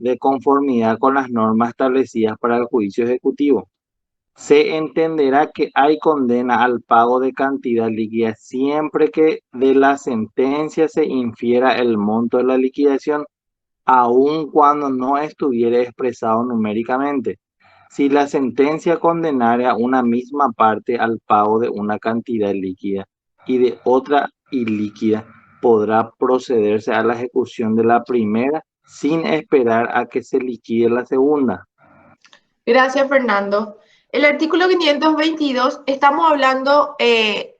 de conformidad con las normas establecidas para el juicio ejecutivo. Se entenderá que hay condena al pago de cantidad líquida siempre que de la sentencia se infiera el monto de la liquidación, aun cuando no estuviera expresado numéricamente. Si la sentencia condenara a una misma parte al pago de una cantidad líquida y de otra ilíquida, podrá procederse a la ejecución de la primera sin esperar a que se liquide la segunda. Gracias, Fernando. El artículo 522, estamos hablando de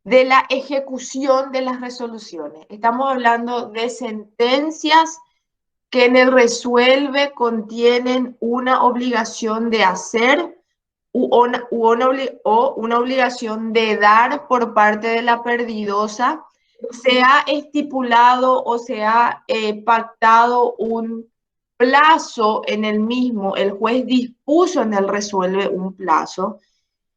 la ejecución de las resoluciones. Estamos hablando de sentencias que en el resuelve contienen una obligación de hacer o una obligación de dar por parte de la perdidosa. Se ha estipulado o se ha pactado un plazo en el mismo, el juez dispuso en el resuelve un plazo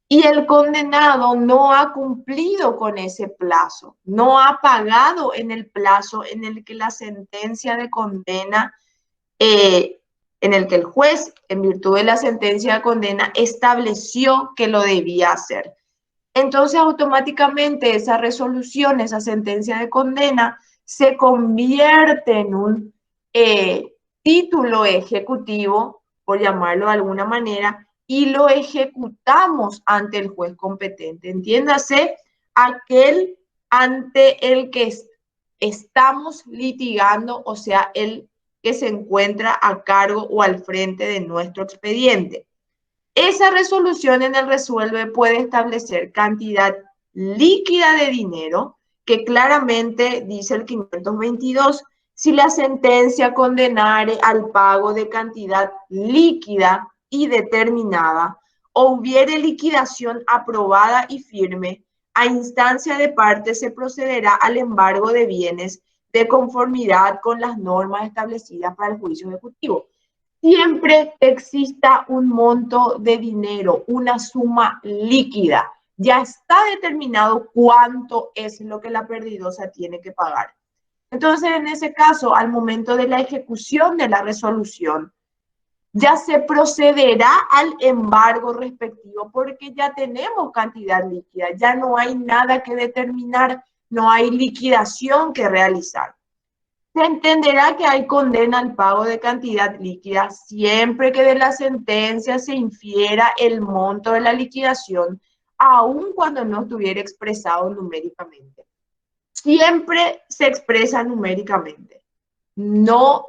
y el condenado no ha cumplido con ese plazo, no ha pagado en el plazo en el que la sentencia de condena, en el que el juez, en virtud de la sentencia de condena, estableció que lo debía hacer. Entonces, automáticamente esa resolución, esa sentencia de condena, se convierte en un título ejecutivo, por llamarlo de alguna manera, y lo ejecutamos ante el juez competente. Entiéndase, aquel ante el que estamos litigando, o sea, el que se encuentra a cargo o al frente de nuestro expediente. Esa resolución en el resuelve puede establecer cantidad líquida de dinero, que claramente dice el 522, si la sentencia condenare al pago de cantidad líquida y determinada, o hubiere liquidación aprobada y firme, a instancia de parte se procederá al embargo de bienes de conformidad con las normas establecidas para el juicio ejecutivo. Siempre exista un monto de dinero, una suma líquida, ya está determinado cuánto es lo que la perdidosa tiene que pagar. Entonces, en ese caso, al momento de la ejecución de la resolución, ya se procederá al embargo respectivo porque ya tenemos cantidad líquida, ya no hay nada que determinar, no hay liquidación que realizar. Se entenderá que hay condena al pago de cantidad líquida siempre que de la sentencia se infiera el monto de la liquidación, aun cuando no estuviera expresado numéricamente. Siempre se expresa numéricamente. No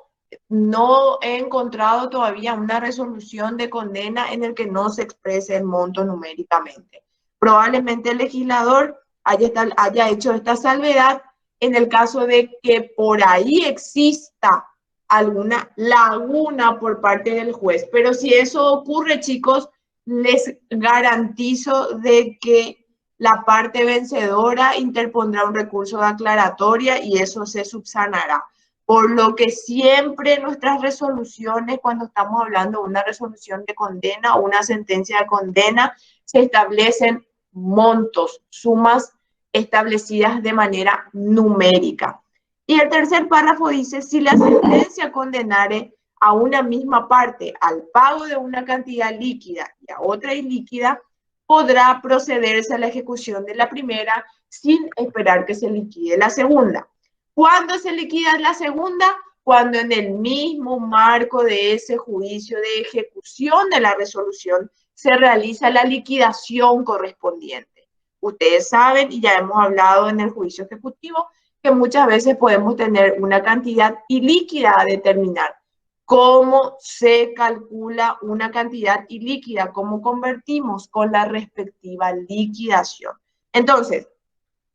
he encontrado todavía una resolución de condena en el que no se exprese el monto numéricamente. Probablemente el legislador haya hecho esta salvedad en el caso de que por ahí exista alguna laguna por parte del juez. Pero si eso ocurre, chicos, les garantizo de que la parte vencedora interpondrá un recurso de aclaratoria y eso se subsanará. Por lo que siempre nuestras resoluciones, cuando estamos hablando de una resolución de condena o una sentencia de condena, se establecen montos, sumas establecidas de manera numérica. Y el tercer párrafo dice, si la sentencia condenare a una misma parte al pago de una cantidad líquida y a otra ilíquida, podrá procederse a la ejecución de la primera sin esperar que se liquide la segunda. ¿Cuándo se liquida la segunda? Cuando en el mismo marco de ese juicio de ejecución de la resolución se realiza la liquidación correspondiente. Ustedes saben, y ya hemos hablado en el juicio ejecutivo, que muchas veces podemos tener una cantidad ilíquida a determinar. ¿Cómo se calcula una cantidad ilíquida? ¿Cómo convertimos con la respectiva liquidación? Entonces,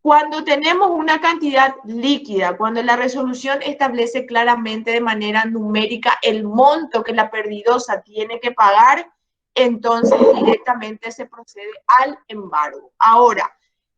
cuando tenemos una cantidad líquida, cuando la resolución establece claramente de manera numérica el monto que la perdidosa tiene que pagar, entonces directamente se procede al embargo. Ahora,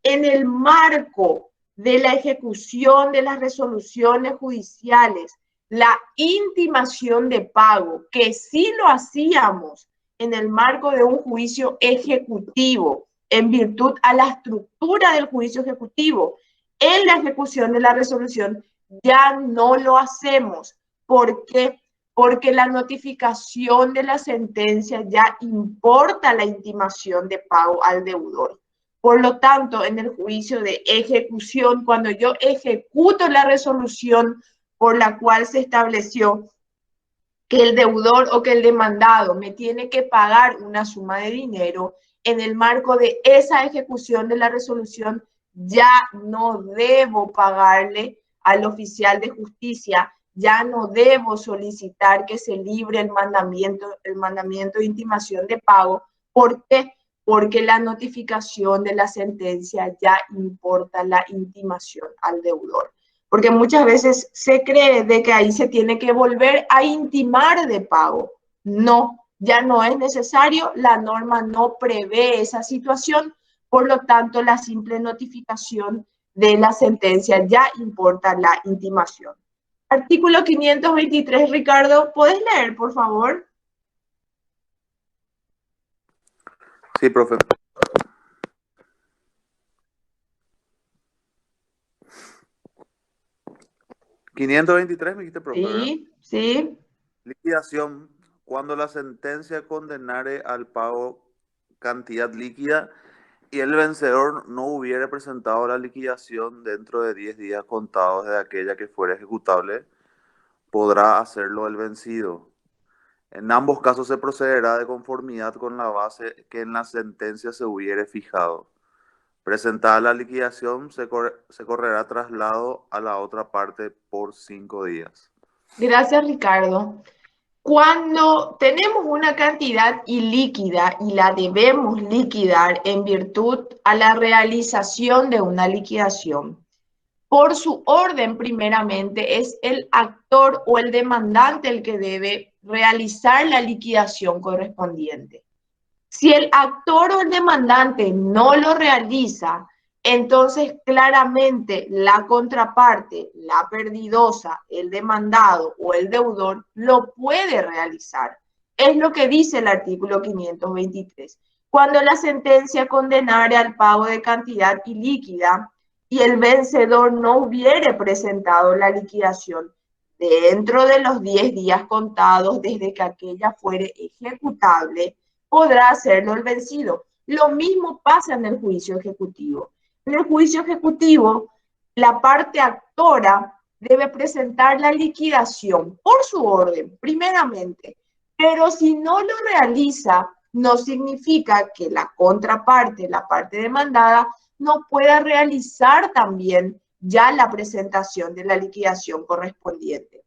en el marco de la ejecución de las resoluciones judiciales, la intimación de pago, que sí lo hacíamos en el marco de un juicio ejecutivo, en virtud a la estructura del juicio ejecutivo, en la ejecución de la resolución ya no lo hacemos. ¿Por qué? porque la notificación de la sentencia ya importa la intimación de pago al deudor. Por lo tanto, en el juicio de ejecución, cuando yo ejecuto la resolución por la cual se estableció que el deudor o que el demandado me tiene que pagar una suma de dinero, en el marco de esa ejecución de la resolución ya no debo pagarle al oficial de justicia, ya no debo solicitar que se libre el mandamiento de intimación de pago. ¿Por qué? Porque la notificación de la sentencia ya importa la intimación al deudor. Porque muchas veces se cree de que ahí se tiene que volver a intimar de pago. No, ya no es necesario, la norma no prevé esa situación, por lo tanto la simple notificación de la sentencia ya importa la intimación. Artículo 523, Ricardo, ¿puedes leer, por favor? Sí, profe. ¿523 me dijiste, profe? Sí, sí. Liquidación. Cuando la sentencia condenare al pago cantidad líquida y el vencedor no hubiere presentado la liquidación dentro de 10 días contados de aquella que fuera ejecutable, podrá hacerlo el vencido. En ambos casos se procederá de conformidad con la base que en la sentencia se hubiere fijado. Presentada la liquidación, se correrá traslado a la otra parte por 5 días. Gracias, Ricardo. Cuando tenemos una cantidad ilíquida y la debemos liquidar en virtud a la realización de una liquidación, por su orden primeramente es el actor o el demandante el que debe realizar la liquidación correspondiente. Si el actor o el demandante no lo realiza, entonces claramente la contraparte, la perdidosa, el demandado o el deudor lo puede realizar. Es lo que dice el artículo 523. Cuando la sentencia condenare al pago de cantidad ilíquida y el vencedor no hubiere presentado la liquidación dentro de los 10 días contados desde que aquella fuere ejecutable, podrá hacerlo el vencido. Lo mismo pasa en el juicio ejecutivo. En el juicio ejecutivo, la parte actora debe presentar la liquidación por su orden, primeramente. Pero si no lo realiza, no significa que la contraparte, la parte demandada, no pueda realizar también ya la presentación de la liquidación correspondiente.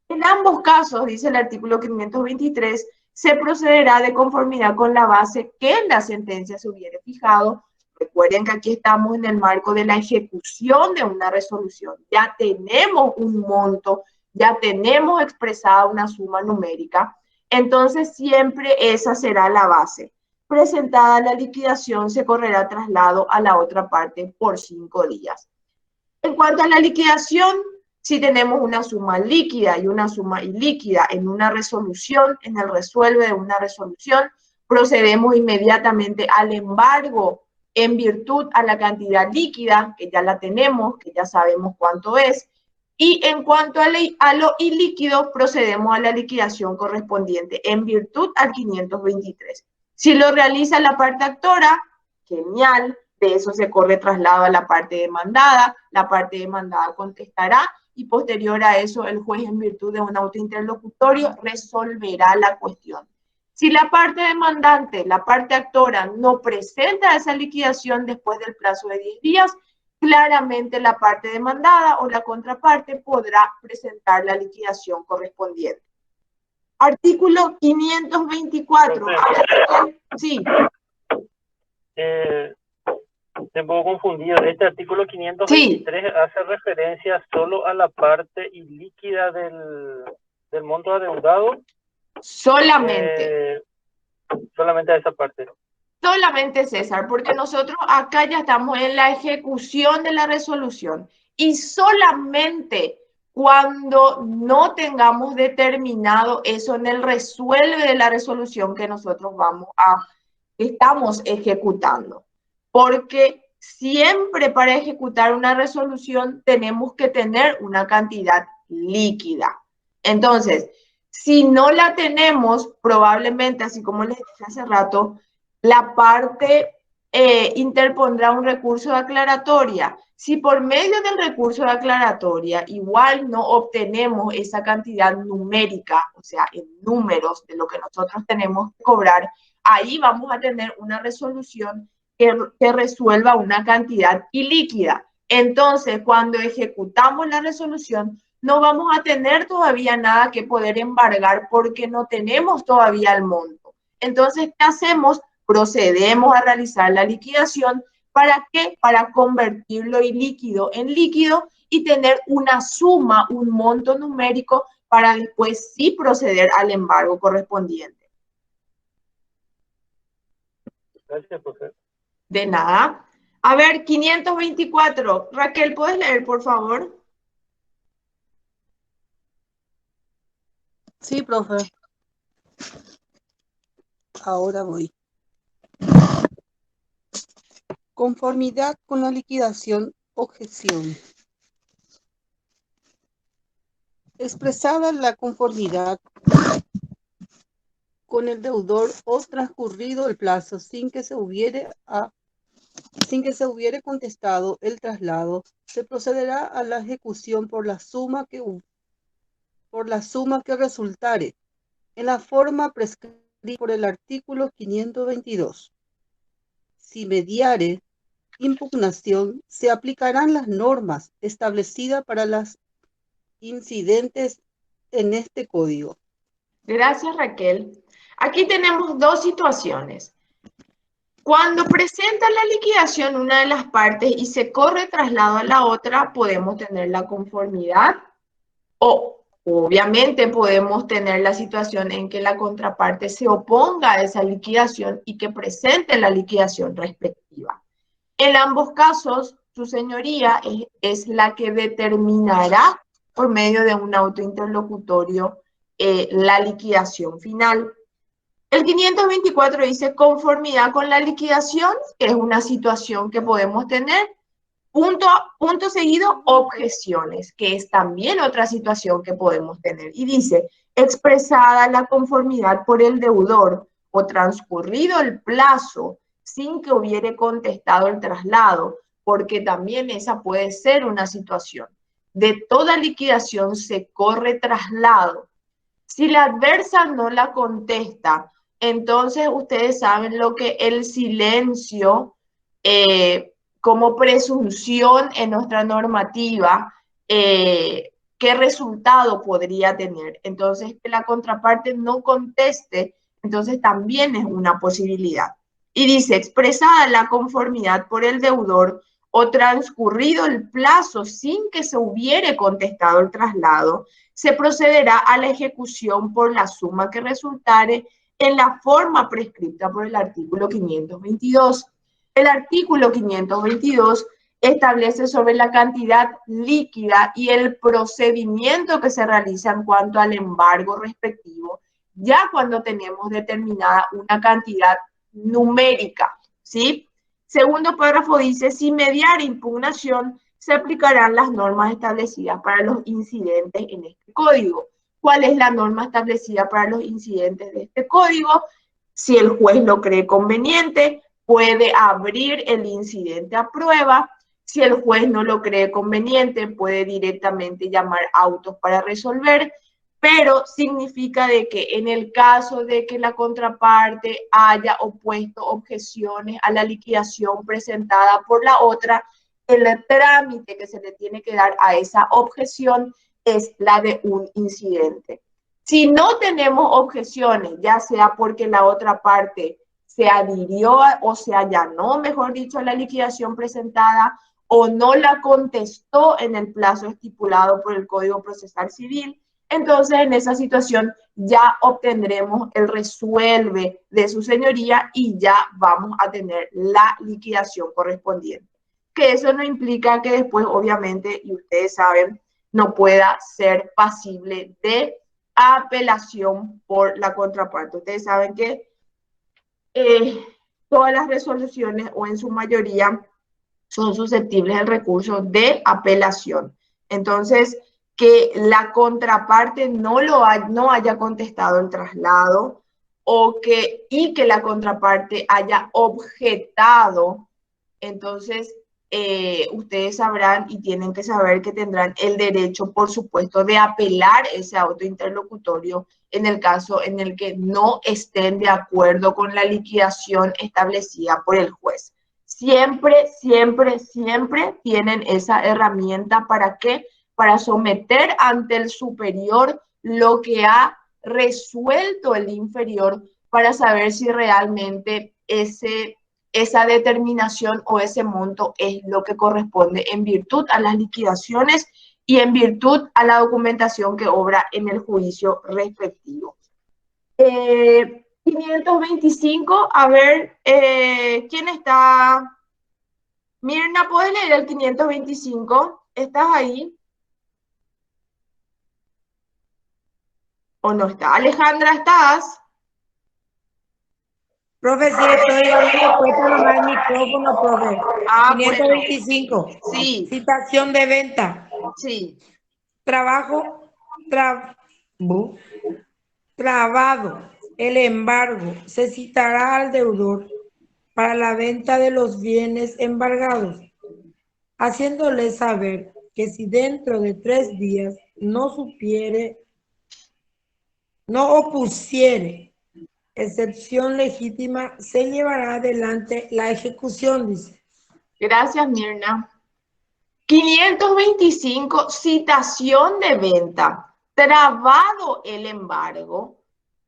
En ambos casos, dice el artículo 523, se procederá de conformidad con la base que en la sentencia se hubiere fijado. Recuerden que aquí estamos en el marco de la ejecución de una resolución. Ya tenemos un monto, ya tenemos expresada una suma numérica. Entonces, siempre esa será la base. Presentada la liquidación, se correrá traslado a la otra parte por 5 días. En cuanto a la liquidación, si tenemos una suma líquida y una suma ilíquida en una resolución, en el resuelve de una resolución, procedemos inmediatamente al embargo en virtud a la cantidad líquida, que ya la tenemos, que ya sabemos cuánto es, y en cuanto a lo ilíquido, procedemos a la liquidación correspondiente en virtud al 523. Si lo realiza la parte actora, genial, de eso se corre traslado a la parte demandada, la parte demandada contestará y posterior a eso el juez en virtud de un auto interlocutorio resolverá la cuestión. Si la parte demandante, la parte actora no presenta esa liquidación después del plazo de 10 días, claramente la parte demandada o la contraparte podrá presentar la liquidación correspondiente. Artículo 524. Sí. Un poco confundido. Este artículo 523 sí hace referencia solo a la parte ilíquida del monto adeudado. Solamente. Solamente a esa parte. Solamente, César, porque nosotros acá ya estamos en la ejecución de la resolución y solamente cuando no tengamos determinado eso en el resuelve de la resolución que nosotros estamos ejecutando. Porque siempre para ejecutar una resolución tenemos que tener una cantidad líquida. Entonces, Si no la tenemos, probablemente, así como les dije hace rato, la parte interpondrá un recurso de aclaratoria. Si por medio del recurso de aclaratoria igual no obtenemos esa cantidad numérica, o sea, en números de lo que nosotros tenemos que cobrar, ahí vamos a tener una resolución que resuelva una cantidad ilíquida. Entonces, cuando ejecutamos la resolución, no vamos a tener todavía nada que poder embargar porque no tenemos todavía el monto. Entonces, ¿qué hacemos? Procedemos a realizar la liquidación. ¿Para qué? Para convertirlo ilíquido en líquido y tener una suma, un monto numérico para después sí proceder al embargo correspondiente. Gracias, profesor. De nada. A ver, 524. Raquel, ¿puedes leer, por favor? Sí, profe. Ahora voy. Conformidad con la liquidación, objeción. Expresada la conformidad con el deudor o transcurrido el plazo sin que se hubiere contestado el traslado, se procederá a la ejecución por la suma que resultare en la forma prescrita por el artículo 522. Si mediare impugnación, se aplicarán las normas establecidas para las incidentes en este código. Gracias, Raquel. Aquí tenemos dos situaciones. Cuando presenta la liquidación una de las partes y se corre traslado a la otra, podemos tener la conformidad o obviamente podemos tener la situación en que la contraparte se oponga a esa liquidación y que presente la liquidación respectiva. En ambos casos, su señoría es la que determinará por medio de un auto interlocutorio la liquidación final. El 524 dice conformidad con la liquidación, que es una situación que podemos tener. Punto seguido, objeciones, que es también otra situación que podemos tener. Y dice, expresada la conformidad por el deudor o transcurrido el plazo sin que hubiere contestado el traslado, porque también esa puede ser una situación. De toda liquidación se corre traslado. Si la adversa no la contesta, entonces ustedes saben lo que el silencio como presunción en nuestra normativa, qué resultado podría tener. Entonces, que la contraparte no conteste, entonces también es una posibilidad. Y dice, expresada la conformidad por el deudor o transcurrido el plazo sin que se hubiere contestado el traslado, se procederá a la ejecución por la suma que resultare en la forma prescrita por el artículo 522. El artículo 522 establece sobre la cantidad líquida y el procedimiento que se realiza en cuanto al embargo respectivo, ya cuando tenemos determinada una cantidad numérica, ¿sí? Segundo párrafo dice, si mediar impugnación, se aplicarán las normas establecidas para los incidentes en este código. ¿Cuál es la norma establecida para los incidentes de este código? Si el juez lo cree conveniente, puede abrir el incidente a prueba. Si el juez no lo cree conveniente, puede directamente llamar autos para resolver, pero significa de que en el caso de que la contraparte haya opuesto objeciones a la liquidación presentada por la otra, el trámite que se le tiene que dar a esa objeción es la de un incidente. Si no tenemos objeciones, ya sea porque la otra parte se adhirió o se allanó, mejor dicho, a la liquidación presentada o no la contestó en el plazo estipulado por el Código Procesal Civil, entonces en esa situación ya obtendremos el resuelve de su señoría y ya vamos a tener la liquidación correspondiente. Que eso no implica que después, obviamente, y ustedes saben, no pueda ser pasible de apelación por la contraparte. Ustedes saben que todas las resoluciones o en su mayoría son susceptibles del recurso de apelación. Entonces, que la contraparte no haya contestado el traslado y que la contraparte haya objetado. Entonces, ustedes sabrán y tienen que saber que tendrán el derecho, por supuesto, de apelar ese auto interlocutorio en el caso en el que no estén de acuerdo con la liquidación establecida por el juez. Siempre, siempre, siempre tienen esa herramienta. ¿Para qué? Para someter ante el superior lo que ha resuelto el inferior, para saber si realmente esa determinación o ese monto es lo que corresponde en virtud a las liquidaciones y en virtud a la documentación que obra en el juicio respectivo. 525, a ver, ¿quién está? Mirna, ¿puedes leer el 525? ¿Estás ahí? ¿O no está? Alejandra, ¿estás? Profe, sí, estoy dando cuenta nomás el micrófono, profe. 525. Bueno. Sí. Citación de venta. Sí. Trabado el embargo. Se citará al deudor para la venta de los bienes embargados, haciéndole saber que si dentro de 3 días no opusiere excepción legítima, se llevará adelante la ejecución, dice. Gracias, Mirna. 525, citación de venta. Trabado el embargo,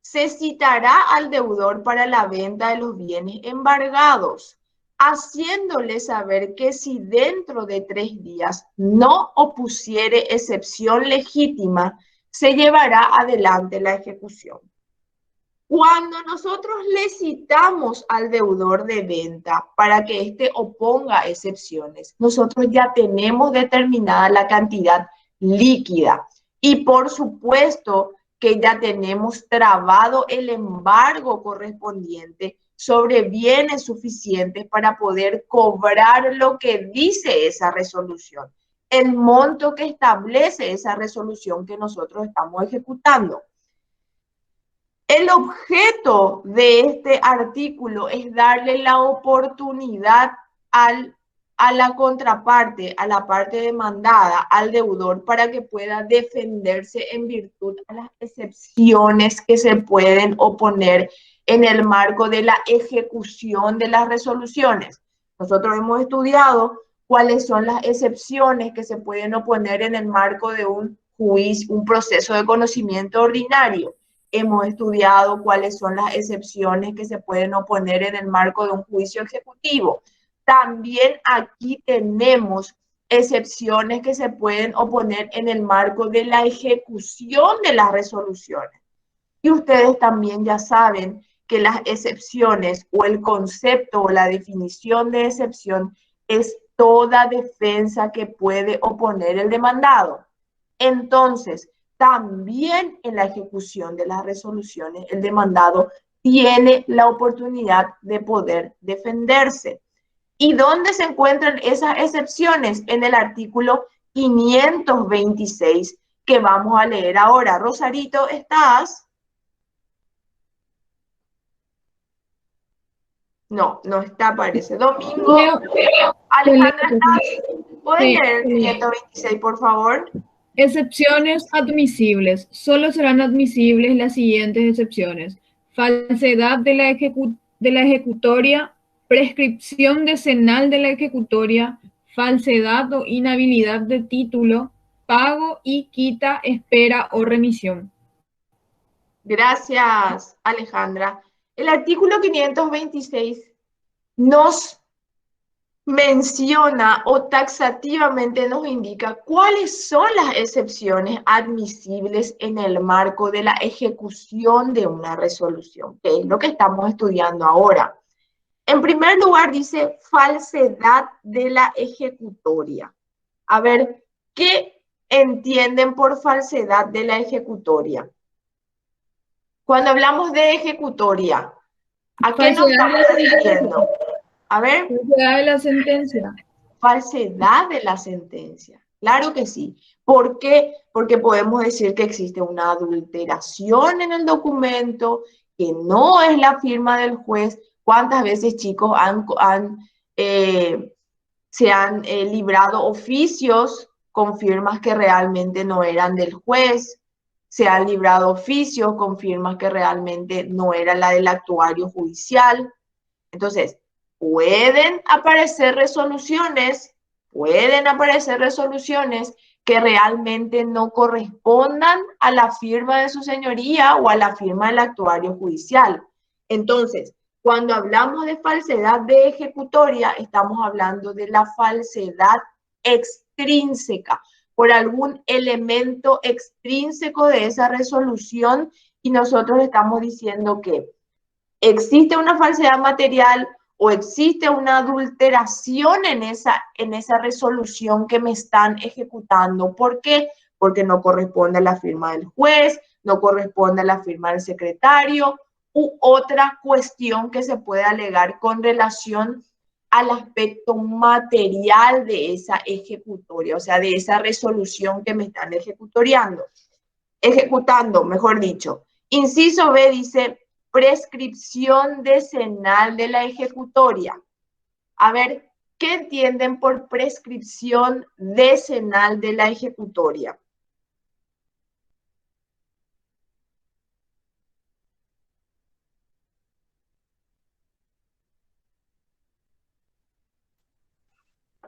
se citará al deudor para la venta de los bienes embargados, haciéndole saber que si dentro de 3 días no opusiere excepción legítima, se llevará adelante la ejecución. Cuando nosotros le citamos al deudor de venta para que éste oponga excepciones, nosotros ya tenemos determinada la cantidad líquida y por supuesto que ya tenemos trabado el embargo correspondiente sobre bienes suficientes para poder cobrar lo que dice esa resolución, el monto que establece esa resolución que nosotros estamos ejecutando. El objeto de este artículo es darle la oportunidad a la contraparte, a la parte demandada, al deudor, para que pueda defenderse en virtud a las excepciones que se pueden oponer en el marco de la ejecución de las resoluciones. Nosotros hemos estudiado cuáles son las excepciones que se pueden oponer en el marco de un juicio, un proceso de conocimiento ordinario. Hemos estudiado cuáles son las excepciones que se pueden oponer en el marco de un juicio ejecutivo. También aquí tenemos excepciones que se pueden oponer en el marco de la ejecución de las resoluciones. Y ustedes también ya saben que las excepciones o el concepto o la definición de excepción es toda defensa que puede oponer el demandado. Entonces, también en la ejecución de las resoluciones, el demandado tiene la oportunidad de poder defenderse. ¿Y dónde se encuentran esas excepciones? En el artículo 526 que vamos a leer ahora. Rosarito, ¿estás? No, no está, parece. Domingo. Alejandra, ¿estás? ¿Puedes leer el 526, por favor? Excepciones admisibles. Solo serán admisibles las siguientes excepciones: falsedad de la ejecutoria, prescripción decenal de la ejecutoria, falsedad o inhabilidad de título, pago y quita, espera o remisión. Gracias, Alejandra. El artículo 526 nos menciona o taxativamente nos indica cuáles son las excepciones admisibles en el marco de la ejecución de una resolución, que es lo que estamos estudiando ahora. En primer lugar, dice falsedad de la ejecutoria. A ver, ¿qué entienden por falsedad de la ejecutoria? Cuando hablamos de ejecutoria, ¿a qué nos estamos refiriendo? A ver. Falsedad de la sentencia. Falsedad de la sentencia. Claro que sí. ¿Por qué? Porque podemos decir que existe una adulteración en el documento, que no es la firma del juez. ¿Cuántas veces, chicos, se han librado oficios con firmas que realmente no eran del juez? Se han librado oficios con firmas que realmente no era la del actuario judicial. Entonces, pueden aparecer resoluciones que realmente no correspondan a la firma de su señoría o a la firma del actuario judicial. Entonces, cuando hablamos de falsedad de ejecutoria, estamos hablando de la falsedad extrínseca, por algún elemento extrínseco de esa resolución, y nosotros estamos diciendo que existe una falsedad material o existe una adulteración en esa resolución que me están ejecutando. ¿Por qué? Porque no corresponde a la firma del juez, no corresponde a la firma del secretario u otra cuestión que se puede alegar con relación al aspecto material de esa ejecutoria, o sea, de esa resolución que me están ejecutando, mejor dicho. Inciso B dice prescripción decenal de la ejecutoria. A ver, ¿qué entienden por prescripción decenal de la ejecutoria?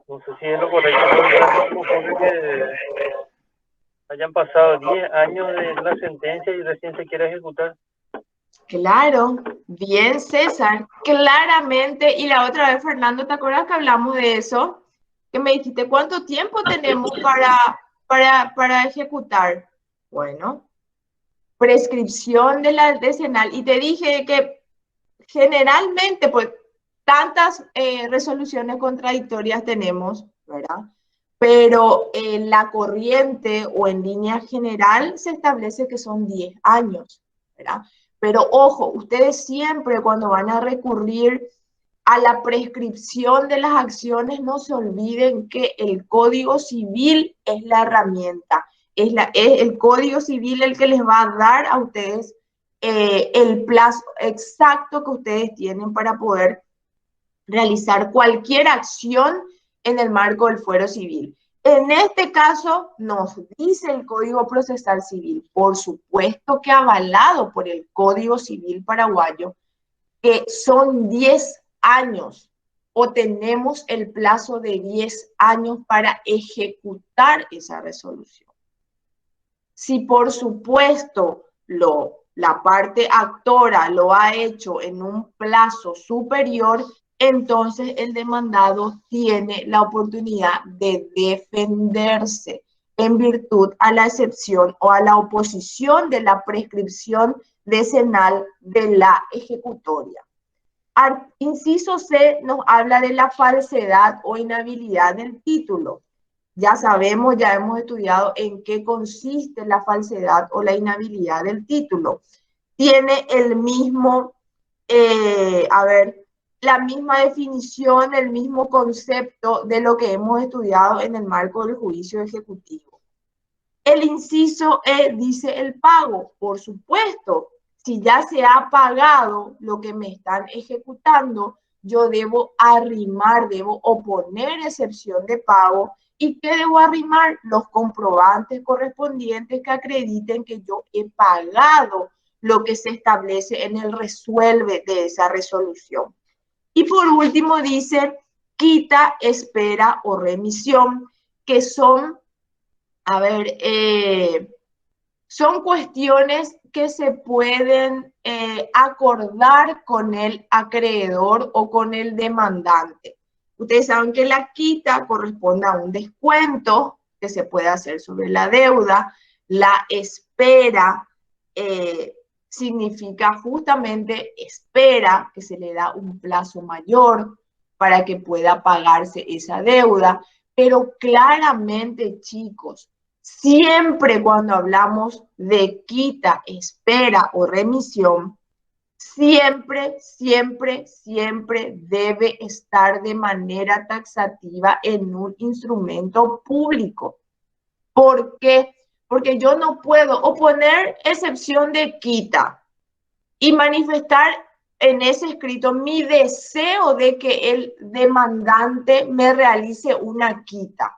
No sé si es lo correcto, pero que hayan pasado 10 años de la sentencia y recién se quiere ejecutar. Claro, bien, César, claramente. Y la otra vez, Fernando, ¿te acuerdas que hablamos de eso? Que me dijiste, ¿cuánto tiempo tenemos para ejecutar? Bueno, prescripción de la decenal. Y te dije que generalmente, pues, tantas resoluciones contradictorias tenemos, ¿verdad? Pero en la corriente o en línea general se establece que son 10 años, ¿verdad? Pero ojo, ustedes siempre cuando van a recurrir a la prescripción de las acciones, no se olviden que el Código Civil es la herramienta, es el Código Civil el que les va a dar a ustedes el plazo exacto que ustedes tienen para poder realizar cualquier acción en el marco del fuero civil. En este caso, nos dice el Código Procesal Civil, por supuesto que avalado por el Código Civil paraguayo, que son 10 años o tenemos el plazo de 10 años para ejecutar esa resolución. Si por supuesto la parte actora lo ha hecho en un plazo superior, entonces el demandado tiene la oportunidad de defenderse en virtud a la excepción o a la oposición de la prescripción decenal de la ejecutoria. Inciso C nos habla de la falsedad o inhabilidad del título. Ya sabemos, ya hemos estudiado en qué consiste la falsedad o la inhabilidad del título. Tiene el mismo, la misma definición, el mismo concepto de lo que hemos estudiado en el marco del juicio ejecutivo. El inciso E dice el pago, por supuesto. Si ya se ha pagado lo que me están ejecutando, yo debo arrimar, debo oponer excepción de pago. ¿Y qué debo arrimar? Los comprobantes correspondientes que acrediten que yo he pagado lo que se establece en el resuelve de esa resolución. Y por último dice quita, espera o remisión, que son, son cuestiones que se pueden acordar con el acreedor o con el demandante. Ustedes saben que la quita corresponde a un descuento que se puede hacer sobre la deuda. La espera significa justamente espera, que se le da un plazo mayor para que pueda pagarse esa deuda. Pero claramente, chicos, siempre cuando hablamos de quita, espera o remisión, siempre, siempre, siempre debe estar de manera taxativa en un instrumento público. ¿Por qué? Porque yo no puedo oponer excepción de quita y manifestar en ese escrito mi deseo de que el demandante me realice una quita.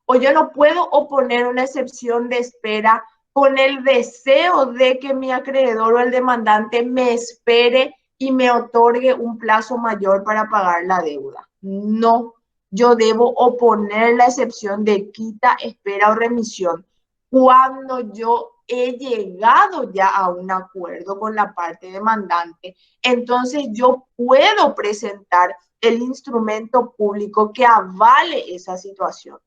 O yo no puedo oponer una excepción de espera con el deseo de que mi acreedor o el demandante me espere y me otorgue un plazo mayor para pagar la deuda. No, yo debo oponer la excepción de quita, espera o remisión cuando yo he llegado ya a un acuerdo con la parte demandante. Entonces yo puedo presentar el instrumento público que avale esa situación.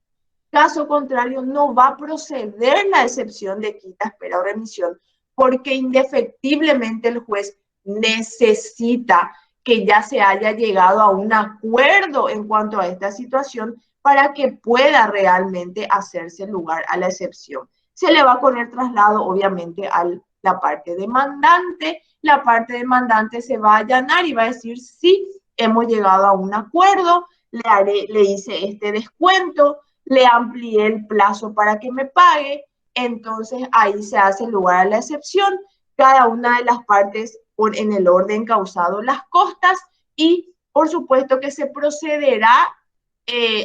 Caso contrario, no va a proceder la excepción de quita, espera o remisión, porque indefectiblemente el juez necesita que ya se haya llegado a un acuerdo en cuanto a esta situación para que pueda realmente hacerse lugar a la excepción. Se le va a poner traslado, obviamente, a la parte demandante. La parte demandante se va a allanar y va a decir, sí, hemos llegado a un acuerdo, le hice este descuento, le amplié el plazo para que me pague, entonces ahí se hace lugar a la excepción. Cada una de las partes pone en el orden causado las costas y por supuesto que se procederá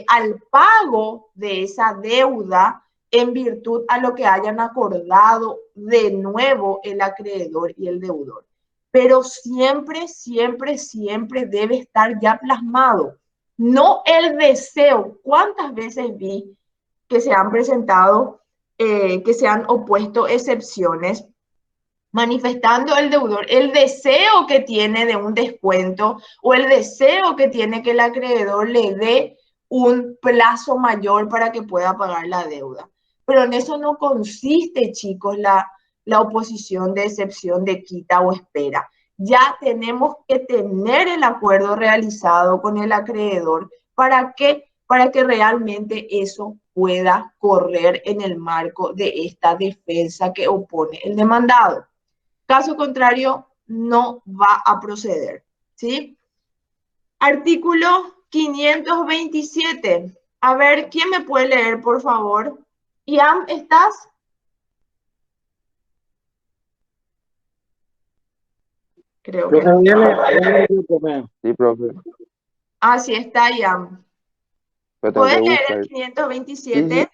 al pago de esa deuda en virtud a lo que hayan acordado de nuevo el acreedor y el deudor. Pero siempre, siempre, siempre debe estar ya plasmado, no el deseo. ¿Cuántas veces vi que se han presentado, que se han opuesto excepciones manifestando el deudor el deseo que tiene de un descuento o el deseo que tiene que el acreedor le dé un plazo mayor para que pueda pagar la deuda? Pero en eso no consiste, chicos, la oposición de excepción de quita o espera. Ya tenemos que tener el acuerdo realizado con el acreedor para que realmente eso pueda correr en el marco de esta defensa que opone el demandado. Caso contrario, no va a proceder, ¿sí? Artículo 527. A ver, ¿quién me puede leer, por favor? Ian, ¿estás? Creo que no. Sí, profe. Ah, sí está, Ian. ¿Puedes leer el 527?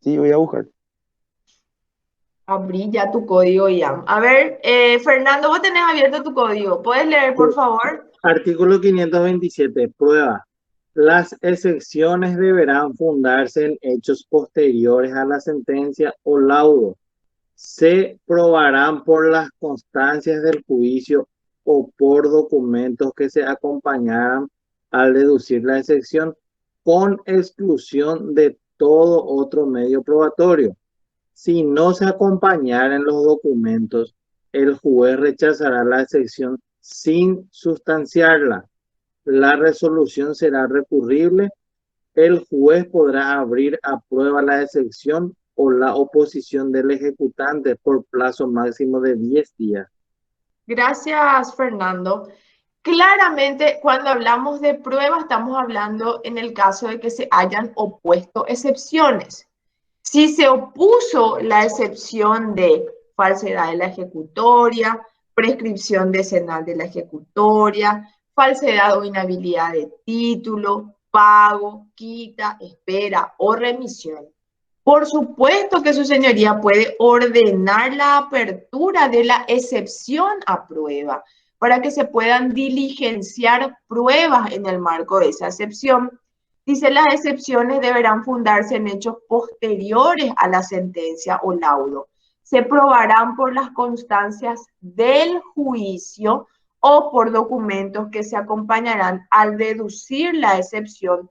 Sí, voy a buscar. Abrí ya tu código, Ian. A ver, Fernando, vos tenés abierto tu código. ¿Puedes leer, por favor? Artículo 527. Prueba. Las excepciones deberán fundarse en hechos posteriores a la sentencia o laudo. Se probarán por las constancias del juicio o por documentos que se acompañaran al deducir la excepción, con exclusión de todo otro medio probatorio. Si no se acompañaran los documentos, el juez rechazará la excepción sin sustanciarla. La resolución será recurrible. El juez podrá abrir a prueba la excepción o la oposición del ejecutante por plazo máximo de 10 días. Gracias, Fernando. Claramente, cuando hablamos de prueba, estamos hablando en el caso de que se hayan opuesto excepciones. Si se opuso la excepción de falsedad de la ejecutoria, prescripción decenal de la ejecutoria, falsedad o inhabilidad de título, pago, quita, espera o remisión, por supuesto que su señoría puede ordenar la apertura de la excepción a prueba para que se puedan diligenciar pruebas en el marco de esa excepción. Dice, las excepciones deberán fundarse en hechos posteriores a la sentencia o laudo. Se probarán por las constancias del juicio o por documentos que se acompañarán al deducir la excepción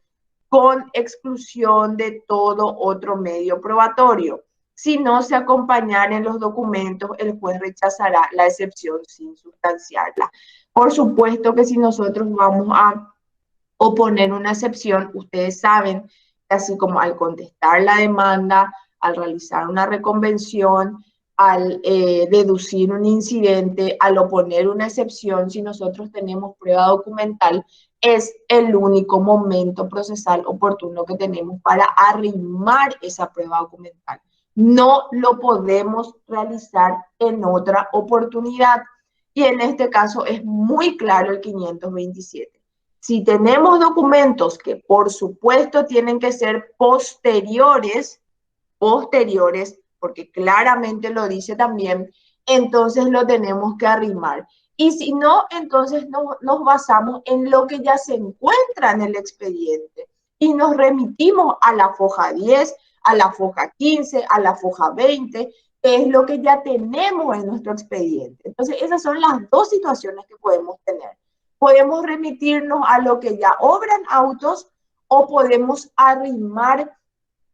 con exclusión de todo otro medio probatorio. Si no se acompañan los documentos, el juez rechazará la excepción sin sustanciarla. Por supuesto que si nosotros vamos a oponer una excepción, ustedes saben que así como al contestar la demanda, al realizar una reconvención, al deducir un incidente, al oponer una excepción, si nosotros tenemos prueba documental, es el único momento procesal oportuno que tenemos para arrimar esa prueba documental. No lo podemos realizar en otra oportunidad. Y en este caso es muy claro el 527. Si tenemos documentos que por supuesto tienen que ser posteriores, porque claramente lo dice también, entonces lo tenemos que arrimar. Y si no, entonces nos basamos en lo que ya se encuentra en el expediente y nos remitimos a la foja 10, a la foja 15, a la foja 20, que es lo que ya tenemos en nuestro expediente. Entonces, esas son las dos situaciones que podemos tener. Podemos remitirnos a lo que ya obran autos o podemos arrimar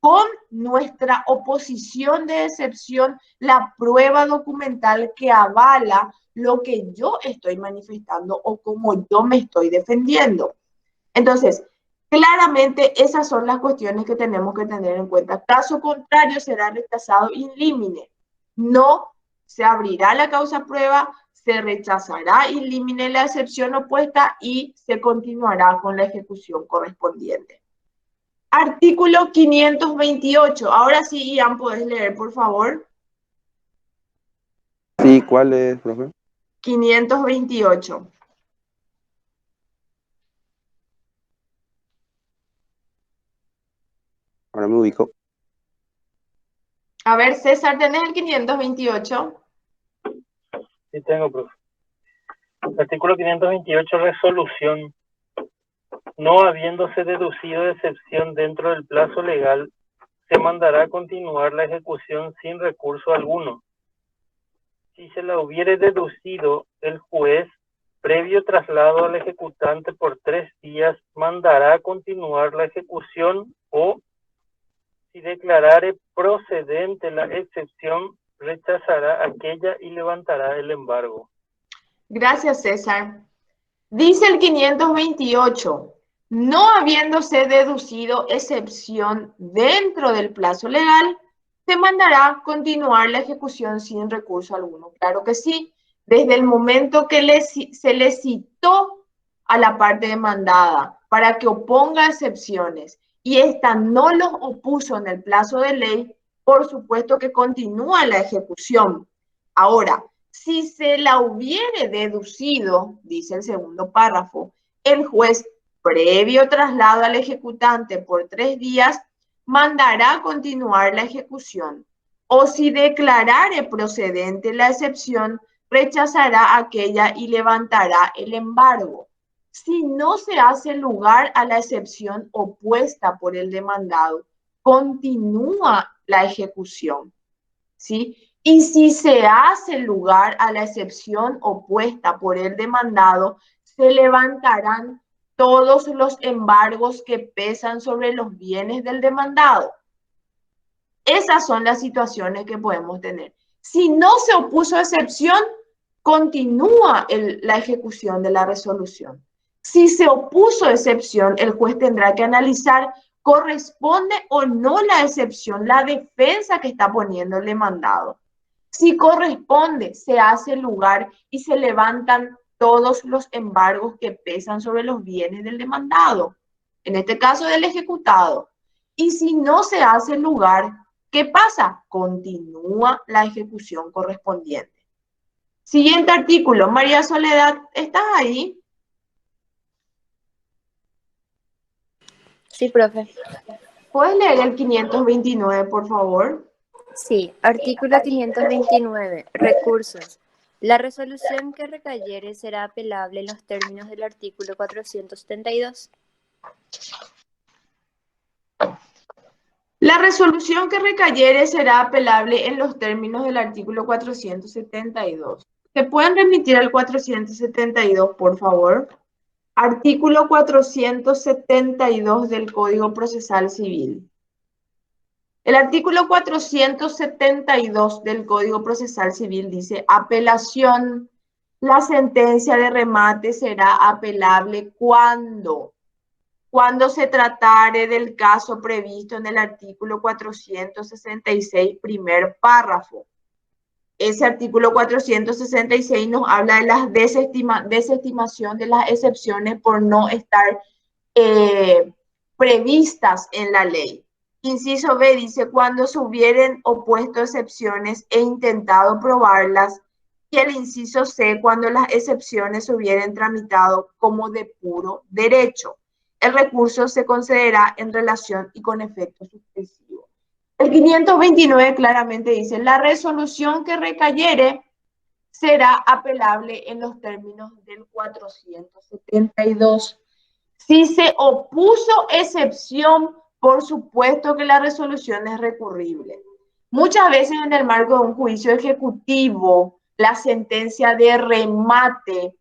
con nuestra oposición de excepción la prueba documental que avala lo que yo estoy manifestando o como yo me estoy defendiendo. Entonces, claramente esas son las cuestiones que tenemos que tener en cuenta. Caso contrario, será rechazado in limine. No se abrirá la causa prueba, se rechazará in limine la excepción opuesta y se continuará con la ejecución correspondiente. Artículo 528. Ahora sí, Ian, ¿podés leer, por favor? Sí, ¿cuál es, profe? 528. Ahora me ubico. A ver, César, ¿tenés el 528? Sí tengo, profe. Artículo 528, resolución. No habiéndose deducido excepción dentro del plazo legal, se mandará a continuar la ejecución sin recurso alguno. Si se la hubiere deducido, el juez, previo traslado al ejecutante por 3 días, mandará a continuar la ejecución o, si declarare procedente la excepción, rechazará aquella y levantará el embargo. Gracias, César. Dice el 528, no habiéndose deducido excepción dentro del plazo legal, se mandará a continuar la ejecución sin recurso alguno. Claro que sí, desde el momento que se le citó a la parte demandada para que oponga excepciones y ésta no los opuso en el plazo de ley, por supuesto que continúa la ejecución. Ahora, si se la hubiere deducido, dice el segundo párrafo, el juez, previo traslado al ejecutante por 3 días, mandará a continuar la ejecución. O si declarare procedente la excepción, rechazará aquella y levantará el embargo. Si no se hace lugar a la excepción opuesta por el demandado, continúa la ejecución, ¿sí? Y si se hace lugar a la excepción opuesta por el demandado, se levantarán todos los embargos que pesan sobre los bienes del demandado. Esas son las situaciones que podemos tener. Si no se opuso a excepción, continúa la ejecución de la resolución. Si se opuso a excepción, el juez tendrá que analizar corresponde o no la excepción, la defensa que está poniendo el demandado. Si corresponde, se hace lugar y se levantan todos los embargos que pesan sobre los bienes del demandado, en este caso del ejecutado. Y si no se hace lugar, ¿qué pasa? Continúa la ejecución correspondiente. Siguiente artículo. María Soledad, ¿estás ahí? Sí, profe. ¿Puedes leer el 529, por favor? Sí, artículo 529. Recursos. La resolución que recayere será apelable en los términos del artículo 472. La resolución que recayere será apelable en los términos del artículo 472. ¿Se pueden remitir al 472, por favor? Artículo 472 del Código Procesal Civil. El artículo 472 del Código Procesal Civil dice: apelación. La sentencia de remate será apelable cuando se tratare del caso previsto en el artículo 466, primer párrafo. ese artículo 466 nos habla de la desestimación de las excepciones por no estar previstas en la ley. Inciso B dice, cuando se hubieren opuesto excepciones e intentado probarlas, y el inciso C, cuando las excepciones se hubieran tramitado como de puro derecho. El recurso se concederá en relación y con efecto suspensivo. El 529 claramente dice, la resolución que recayere será apelable en los términos del 472. Si se opuso excepción, por supuesto que la resolución es recurrible. Muchas veces en el marco de un juicio ejecutivo, la sentencia de remate,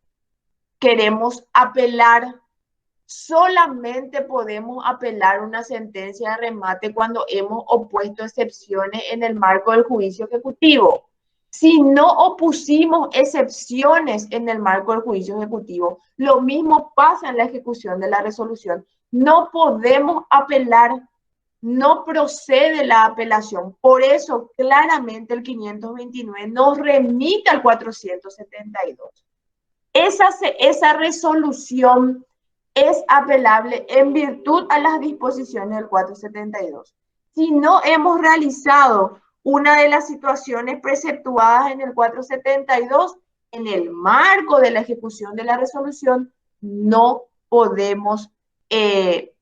queremos apelar. Solamente podemos apelar una sentencia de remate cuando hemos opuesto excepciones en el marco del juicio ejecutivo. Si no opusimos excepciones en el marco del juicio ejecutivo, lo mismo pasa en la ejecución de la resolución. No podemos apelar, no procede la apelación. Por eso, claramente el 529 nos remite al 472. Esa resolución es apelable en virtud a las disposiciones del 472. Si no hemos realizado una de las situaciones preceptuadas en el 472, en el marco de la ejecución de la resolución, no podemos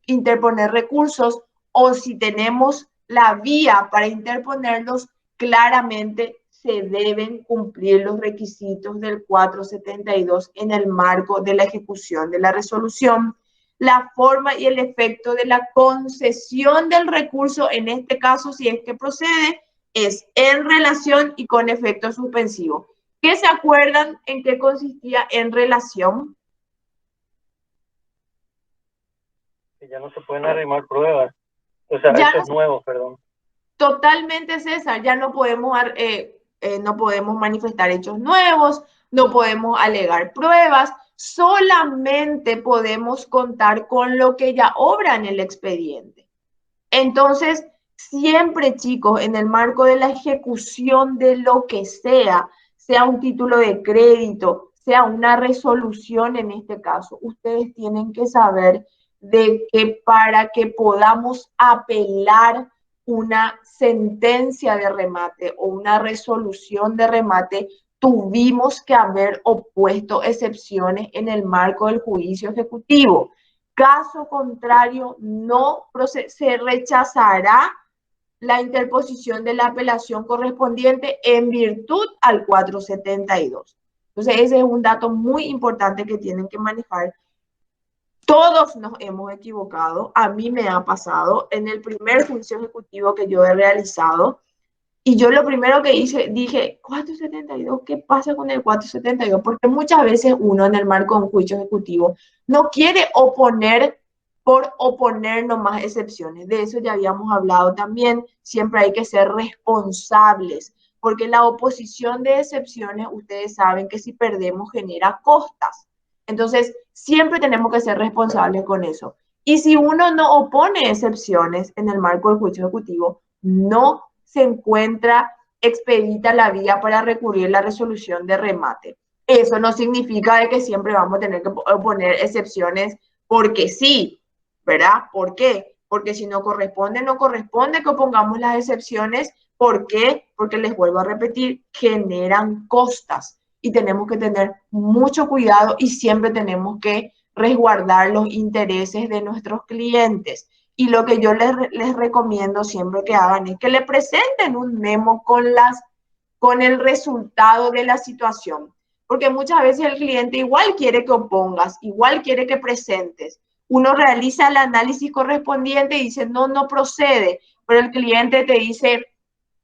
interponer recursos, o si tenemos la vía para interponerlos, claramente se deben cumplir los requisitos del 472 en el marco de la ejecución de la resolución. La forma y el efecto de la concesión del recurso, en este caso, si es que procede, es en relación y con efecto suspensivo. ¿Qué se acuerdan en qué consistía en relación? Que ya no se pueden arrimar pruebas, o sea, hechos nuevos, perdón. Totalmente, César, ya no podemos manifestar hechos nuevos, no podemos alegar pruebas, solamente podemos contar con lo que ya obra en el expediente. Entonces, siempre, chicos, en el marco de la ejecución de lo que sea un título de crédito, sea una resolución en este caso, ustedes tienen que saber de que para que podamos apelar una sentencia de remate o una resolución de remate, tuvimos que haber opuesto excepciones en el marco del juicio ejecutivo. Caso contrario, se rechazará la interposición de la apelación correspondiente en virtud al 472. Entonces, ese es un dato muy importante que tienen que manejar. Todos nos hemos equivocado, a mí me ha pasado en el primer juicio ejecutivo que yo he realizado, y yo lo primero que hice, dije, 472, ¿qué pasa con el 472? Porque muchas veces uno en el marco de un juicio ejecutivo no quiere oponer por oponer nomás excepciones. De eso ya habíamos hablado también, siempre hay que ser responsables, porque la oposición de excepciones, ustedes saben que si perdemos genera costas. Entonces, siempre tenemos que ser responsables con eso. Y si uno no opone excepciones en el marco del juicio ejecutivo, no se encuentra expedita la vía para recurrir la resolución de remate. Eso no significa de que siempre vamos a tener que oponer excepciones porque sí, ¿verdad? ¿Por qué? Porque si no corresponde que opongamos las excepciones. ¿Por qué? Porque les vuelvo a repetir, generan costas. Y tenemos que tener mucho cuidado y siempre tenemos que resguardar los intereses de nuestros clientes. Y lo que yo les recomiendo siempre que hagan es que le presenten un memo con el resultado de la situación. Porque muchas veces el cliente igual quiere que opongas, igual quiere que presentes. Uno realiza el análisis correspondiente y dice, no procede. Pero el cliente te dice,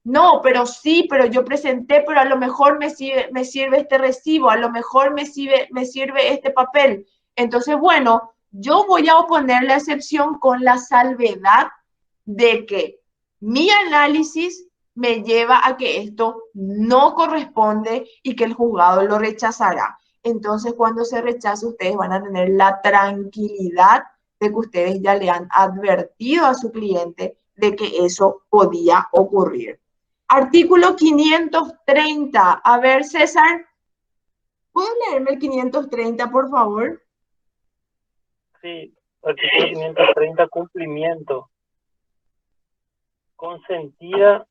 no, pero sí, pero yo presenté, pero a lo mejor me sirve este recibo, a lo mejor me sirve este papel. Entonces, bueno, yo voy a oponer la excepción con la salvedad de que mi análisis me lleva a que esto no corresponde y que el juzgado lo rechazará. Entonces, cuando se rechace, ustedes van a tener la tranquilidad de que ustedes ya le han advertido a su cliente de que eso podía ocurrir. Artículo 530. A ver, César, ¿puedes leerme el 530, por favor? Sí, artículo 530, cumplimiento. Consentida,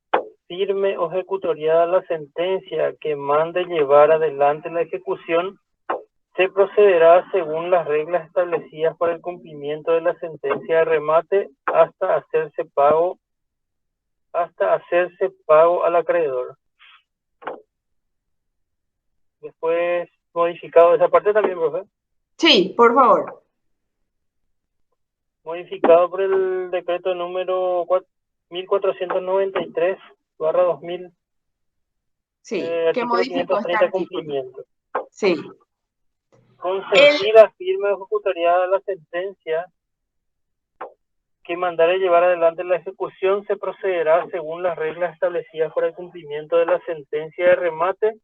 firme o ejecutoriada la sentencia que mande llevar adelante la ejecución, se procederá según las reglas establecidas para el cumplimiento de la sentencia de remate hasta hacerse pago al acreedor. Después, modificado esa parte también, profe. Sí, por favor. Modificado por el decreto número 1493/2000. Sí, que Artículo modificó este 530, artículo. cumplimiento. Sí. Consentida, firme o ejecutoriada la sentencia que mandare llevar adelante la ejecución, se procederá según las reglas establecidas para el cumplimiento de la sentencia de remate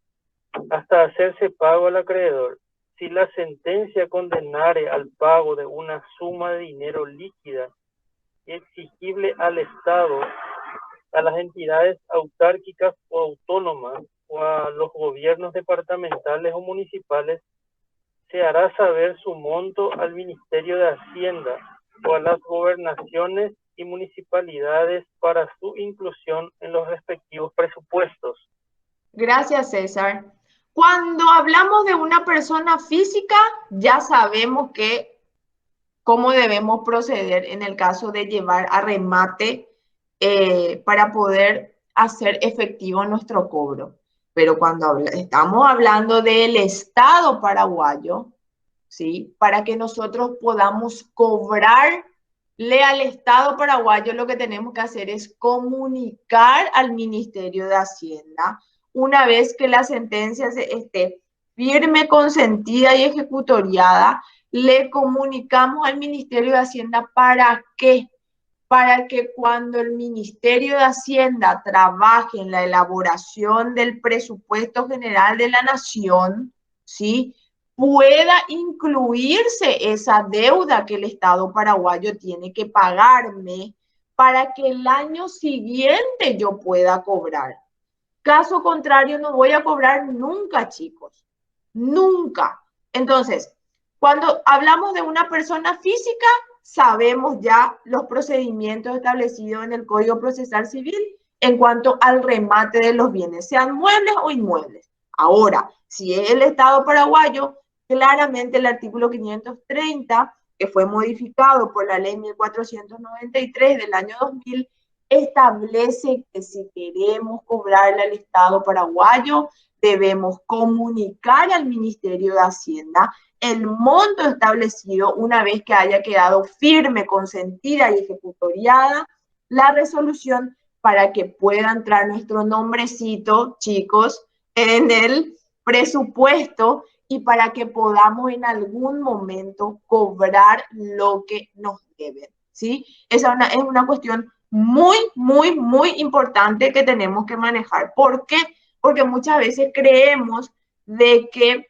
hasta hacerse pago al acreedor. Si la sentencia condenare al pago de una suma de dinero líquida y exigible al Estado, a las entidades autárquicas o autónomas o a los gobiernos departamentales o municipales, se hará saber su monto al Ministerio de Hacienda o a las gobernaciones y municipalidades para su inclusión en los respectivos presupuestos. Gracias, César. Cuando hablamos de una persona física, ya sabemos cómo debemos proceder en el caso de llevar a remate para poder hacer efectivo nuestro cobro. Pero cuando estamos hablando del Estado paraguayo, ¿sí? Para que nosotros podamos cobrarle al Estado paraguayo, lo que tenemos que hacer es comunicar al Ministerio de Hacienda una vez que la sentencia esté firme, consentida y ejecutoriada. Le comunicamos al Ministerio de Hacienda ¿para qué? Para que cuando el Ministerio de Hacienda trabaje en la elaboración del presupuesto general de la nación, ¿sí?, pueda incluirse esa deuda que el Estado paraguayo tiene que pagarme para que el año siguiente yo pueda cobrar. Caso contrario, no voy a cobrar nunca, chicos. Nunca. Entonces, cuando hablamos de una persona física, sabemos ya los procedimientos establecidos en el Código Procesal Civil en cuanto al remate de los bienes, sean muebles o inmuebles. Ahora, si es el Estado paraguayo, claramente el artículo 530, que fue modificado por la ley 1493 del año 2000, establece que si queremos cobrarle al Estado paraguayo, debemos comunicar al Ministerio de Hacienda el monto establecido una vez que haya quedado firme, consentida y ejecutoriada la resolución para que pueda entrar nuestro nombrecito, chicos, en el presupuesto y para que podamos en algún momento cobrar lo que nos deben, ¿sí? Esa es una cuestión muy, muy, muy importante que tenemos que manejar. ¿Por qué? Porque muchas veces creemos de que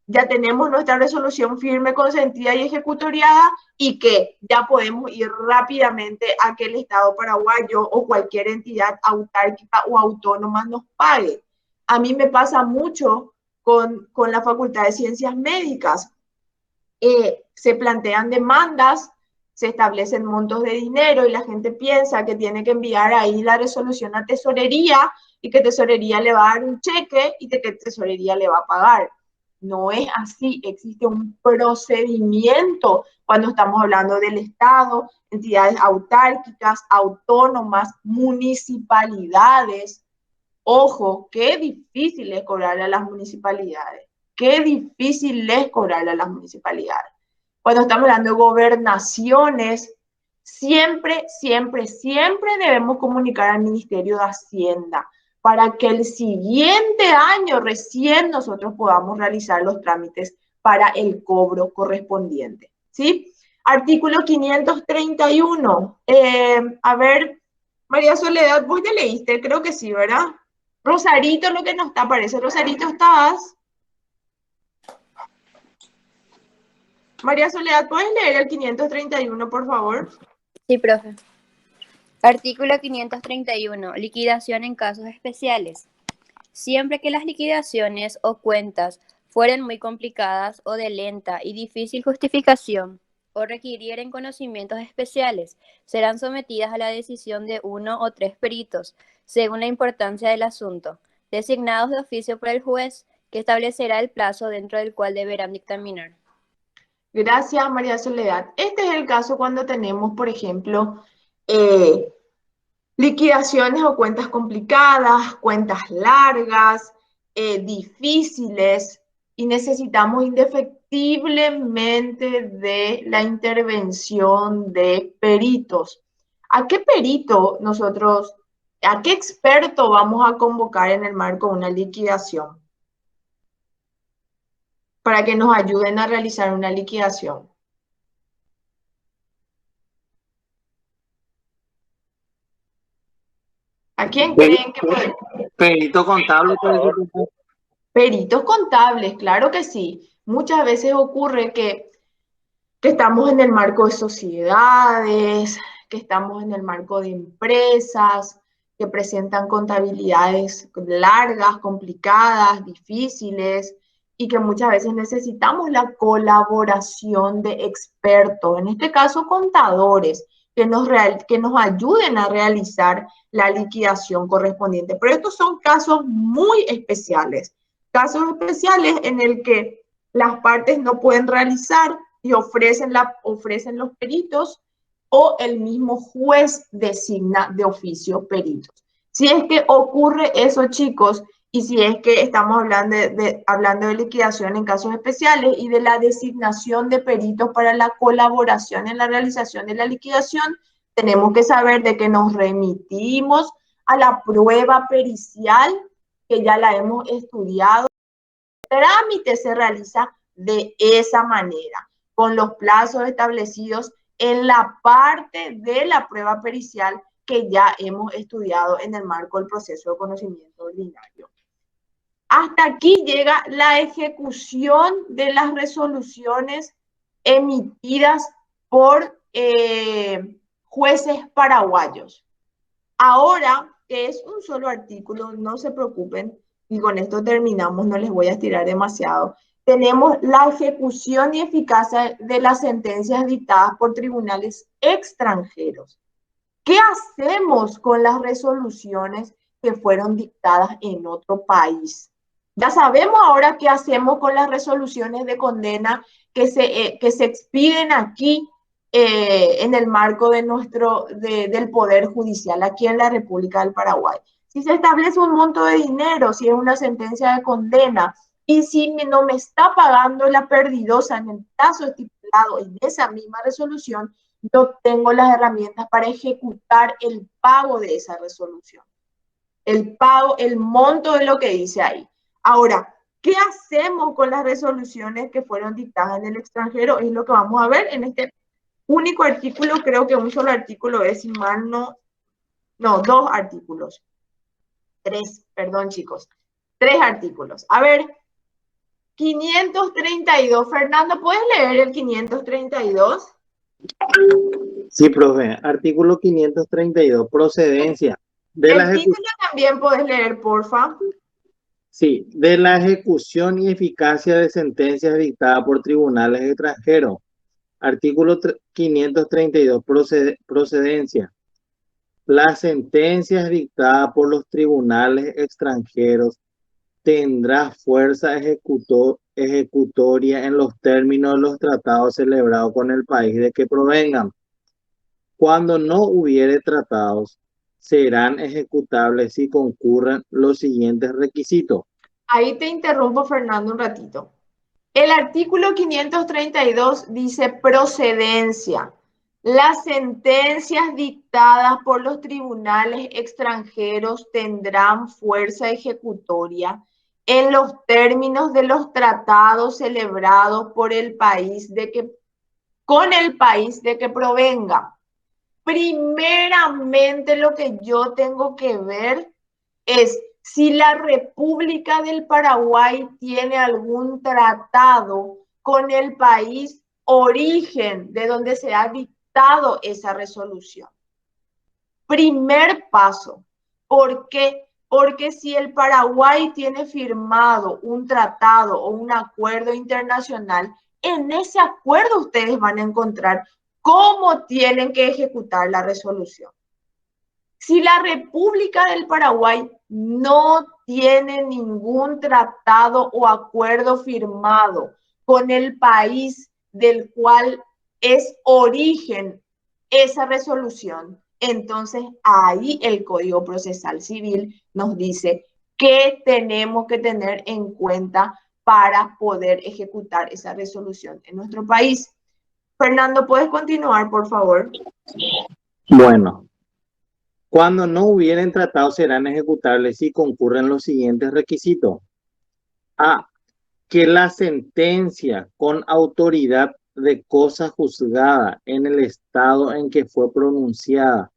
ya tenemos nuestra resolución firme, consentida y ejecutoriada y que ya podemos ir rápidamente a que el Estado paraguayo o cualquier entidad autárquica o autónoma nos pague. A mí me pasa mucho con la Facultad de Ciencias Médicas. Se plantean demandas, se establecen montos de dinero y la gente piensa que tiene que enviar ahí la resolución a tesorería y que tesorería le va a dar un cheque y que tesorería le va a pagar. No es así, existe un procedimiento cuando estamos hablando del Estado, entidades autárquicas, autónomas, municipalidades. Ojo, qué difícil es cobrarle a las municipalidades, qué difícil es cobrarle a las municipalidades. Cuando estamos hablando de gobernaciones, siempre, siempre, siempre debemos comunicar al Ministerio de Hacienda para que el siguiente año recién nosotros podamos realizar los trámites para el cobro correspondiente, ¿sí? Artículo 531. A ver, María Soledad, vos ya leíste, creo que sí, ¿verdad? Rosarito, lo que no está, parece. Rosarito, ¿estás? María Soledad, ¿puedes leer el 531, por favor? Sí, profe. Artículo 531. Liquidación en casos especiales. Siempre que las liquidaciones o cuentas fueren muy complicadas o de lenta y difícil justificación o requirieren conocimientos especiales, serán sometidas a la decisión de 1 o 3 peritos, según la importancia del asunto, designados de oficio por el juez, que establecerá el plazo dentro del cual deberán dictaminar. Gracias, María Soledad. Este es el caso cuando tenemos, por ejemplo, liquidaciones o cuentas complicadas, cuentas largas, difíciles, y necesitamos indefectiblemente de la intervención de peritos. ¿A qué perito nosotros, a qué experto vamos a convocar en el marco de una liquidación para que nos ayuden a realizar una liquidación? ¿A quién creen que puede? Perito contable. Peritos contables, claro que sí. Muchas veces ocurre que estamos en el marco de sociedades, que estamos en el marco de empresas, que presentan contabilidades largas, complicadas, difíciles, y que muchas veces necesitamos la colaboración de expertos, en este caso contadores, que nos ayuden a realizar la liquidación correspondiente. Pero estos son casos muy especiales en el que las partes no pueden realizar y ofrecen los peritos, o el mismo juez designa de oficio peritos. Si es que ocurre eso, chicos, y si es que estamos hablando de liquidación en casos especiales y de la designación de peritos para la colaboración en la realización de la liquidación, tenemos que saber de que nos remitimos a la prueba pericial, que ya la hemos estudiado. El trámite se realiza de esa manera, con los plazos establecidos en la parte de la prueba pericial que ya hemos estudiado en el marco del proceso de conocimiento ordinario. Hasta aquí llega la ejecución de las resoluciones emitidas por jueces paraguayos. Ahora, que es un solo artículo, no se preocupen, y con esto terminamos, no les voy a estirar demasiado. Tenemos la ejecución y eficacia de las sentencias dictadas por tribunales extranjeros. ¿Qué hacemos con las resoluciones que fueron dictadas en otro país? Ya sabemos ahora qué hacemos con las resoluciones de condena que se expiden aquí en el marco del Poder Judicial, aquí en la República del Paraguay. Si se establece un monto de dinero, si es una sentencia de condena, y si no me está pagando la perdidosa en el plazo estipulado en esa misma resolución, yo tengo las herramientas para ejecutar el pago de esa resolución. El pago, el monto de lo que dice ahí. Ahora, ¿qué hacemos con las resoluciones que fueron dictadas en el extranjero? Es lo que vamos a ver en este único artículo. Creo que un solo artículo es, sin mal no, dos artículos. Perdón, chicos. 3 artículos. A ver, 532. Fernando, ¿puedes leer el 532? Sí, profe. Artículo 532. Procedencia. El título también puedes leer, porfa. Sí, de la ejecución y eficacia de sentencias dictadas por tribunales extranjeros. Artículo 532. Procedencia. Las sentencias dictadas por los tribunales extranjeros tendrá fuerza ejecutoria en los términos de los tratados celebrados con el país de que provengan. Cuando no hubiere tratados, serán ejecutables si concurren los siguientes requisitos. Ahí te interrumpo, Fernando, un ratito. El artículo 532 dice procedencia. Las sentencias dictadas por los tribunales extranjeros tendrán fuerza ejecutoria en los términos de los tratados celebrados por el país con el país de que provenga. Primeramente, lo que yo tengo que ver es si la República del Paraguay tiene algún tratado con el país origen de donde se ha dictado esa resolución. primer paso. ¿Por qué? Porque si el Paraguay tiene firmado un tratado o un acuerdo internacional, en ese acuerdo ustedes van a encontrar cómo tienen que ejecutar la resolución. Si la República del Paraguay no tiene ningún tratado o acuerdo firmado con el país del cual es origen esa resolución, entonces ahí el Código Procesal Civil nos dice qué tenemos que tener en cuenta para poder ejecutar esa resolución en nuestro país. Fernando, ¿puedes continuar, por favor? Bueno, cuando no hubieren tratado serán ejecutables si concurren los siguientes requisitos. A. Que la sentencia con autoridad de cosa juzgada en el estado en que fue pronunciada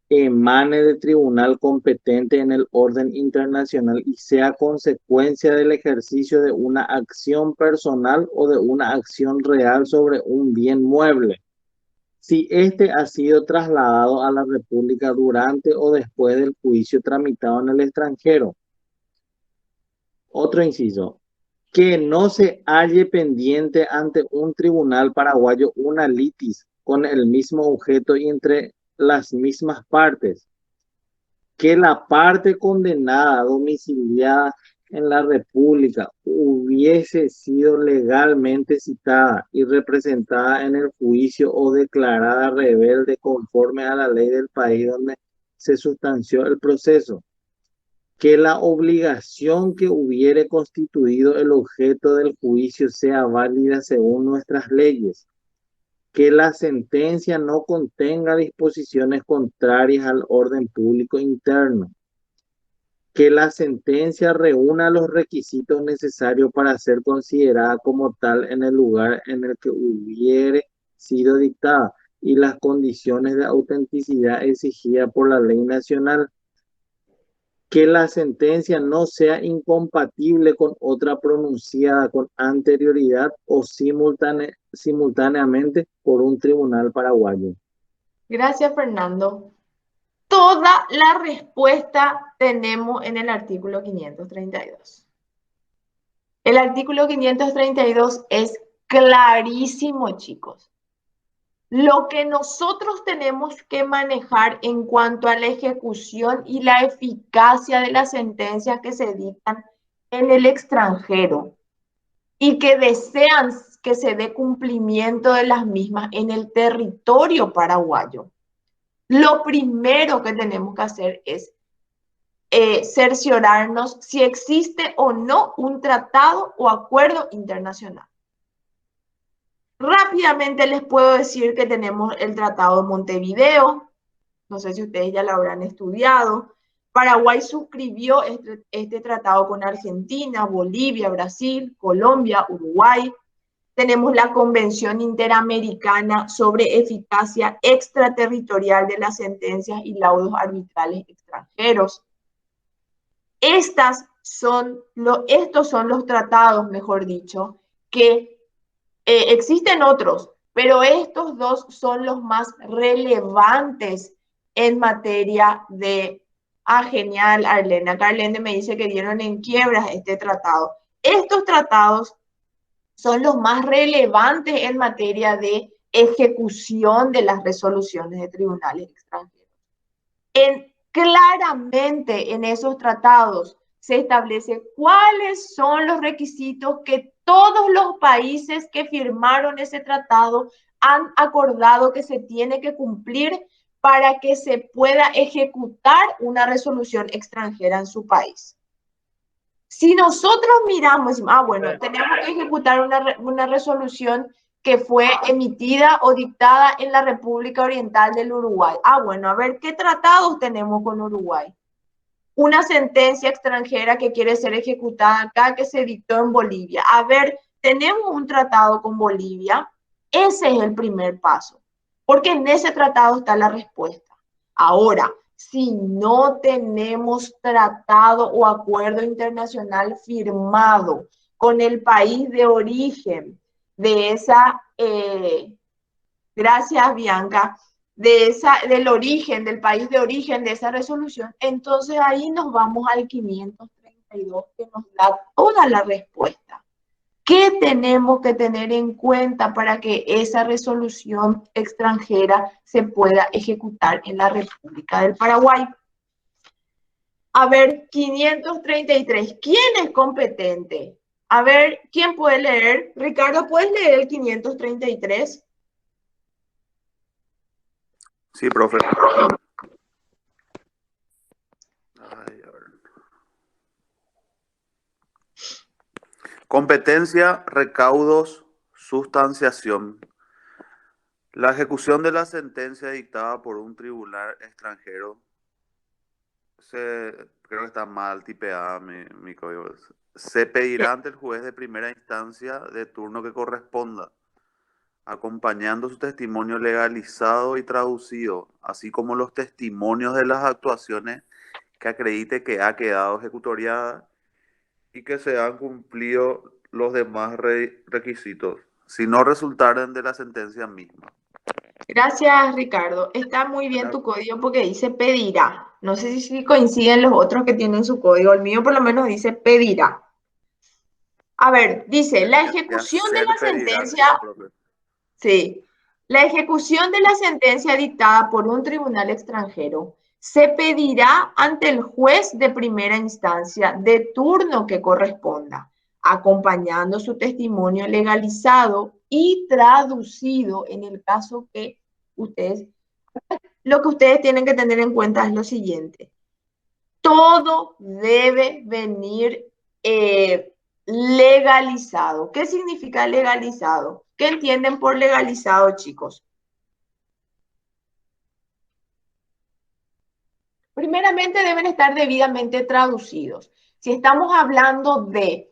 emane de tribunal competente en el orden internacional y sea consecuencia del ejercicio de una acción personal o de una acción real sobre un bien mueble, si éste ha sido trasladado a la República durante o después del juicio tramitado en el extranjero. Otro inciso. Que no se halle pendiente ante un tribunal paraguayo una litis con el mismo objeto y entre las mismas partes. Que la parte condenada domiciliada en la República hubiese sido legalmente citada y representada en el juicio o declarada rebelde conforme a la ley del país donde se sustanció el proceso. Que la obligación que hubiere constituido el objeto del juicio sea válida según nuestras leyes. Que la sentencia no contenga disposiciones contrarias al orden público interno. Que la sentencia reúna los requisitos necesarios para ser considerada como tal en el lugar en el que hubiere sido dictada y las condiciones de autenticidad exigidas por la ley nacional. Que la sentencia no sea incompatible con otra pronunciada con anterioridad o simultáneamente por un tribunal paraguayo. Gracias, Fernando. Toda la respuesta tenemos en el artículo 532. El artículo 532 es clarísimo, chicos. Lo que nosotros tenemos que manejar en cuanto a la ejecución y la eficacia de las sentencias que se dictan en el extranjero y que desean que se dé cumplimiento de las mismas en el territorio paraguayo. Lo primero que tenemos que hacer es cerciorarnos si existe o no un tratado o acuerdo internacional. Rápidamente les puedo decir que tenemos el Tratado de Montevideo, no sé si ustedes ya lo habrán estudiado. Paraguay suscribió este tratado con Argentina, Bolivia, Brasil, Colombia, Uruguay. Tenemos la Convención Interamericana sobre Eficacia Extraterritorial de las Sentencias y Laudos Arbitrales Extranjeros. Estos son los tratados, mejor dicho, que existen otros, pero estos dos son los más relevantes en materia de... Ah, genial, Arlene. Acá Arlene me dice que dieron en quiebras este tratado. Estos tratados son los más relevantes en materia de ejecución de las resoluciones de tribunales extranjeros. Claramente en esos tratados se establece cuáles son los requisitos que todos los países que firmaron ese tratado han acordado que se tiene que cumplir para que se pueda ejecutar una resolución extranjera en su país. Si nosotros miramos, bueno, tenemos que ejecutar una resolución que fue emitida o dictada en la República Oriental del Uruguay. Bueno, a ver, ¿qué tratados tenemos con Uruguay? Una sentencia extranjera que quiere ser ejecutada acá, que se dictó en Bolivia. A ver, ¿tenemos un tratado con Bolivia? Ese es el primer paso, porque en ese tratado está la respuesta. Ahora, si no tenemos tratado o acuerdo internacional firmado con el país de origen de esa, gracias Bianca, del origen, del país de origen de esa resolución, entonces ahí nos vamos al 532 que nos da toda la respuesta. ¿Qué tenemos que tener en cuenta para que esa resolución extranjera se pueda ejecutar en la República del Paraguay? A ver, 533. ¿Quién es competente? A ver, ¿quién puede leer? Ricardo, ¿puedes leer el 533? Sí, profe. Ay, a ver. Competencia, recaudos, sustanciación. La ejecución de la sentencia dictada por un tribunal extranjero, creo que está mal tipeada mi código. Se pedirá ante el juez de primera instancia de turno que corresponda, acompañando su testimonio legalizado y traducido, así como los testimonios de las actuaciones que acredite que ha quedado ejecutoriada y que se han cumplido los demás requisitos, si no resultaren de la sentencia misma. Gracias, Ricardo. Está muy bien tu código porque dice pedirá. No sé si coinciden los otros que tienen su código. El mío por lo menos dice pedirá. A ver, dice, la ejecución de la sentencia... Sí. La ejecución de la sentencia dictada por un tribunal extranjero se pedirá ante el juez de primera instancia de turno que corresponda, acompañando su testimonio legalizado y traducido en el caso que ustedes... Lo que ustedes tienen que tener en cuenta es lo siguiente. Todo debe venir legalizado. ¿Qué significa legalizado? ¿Qué entienden por legalizado, chicos? Primeramente deben estar debidamente traducidos. Si estamos hablando de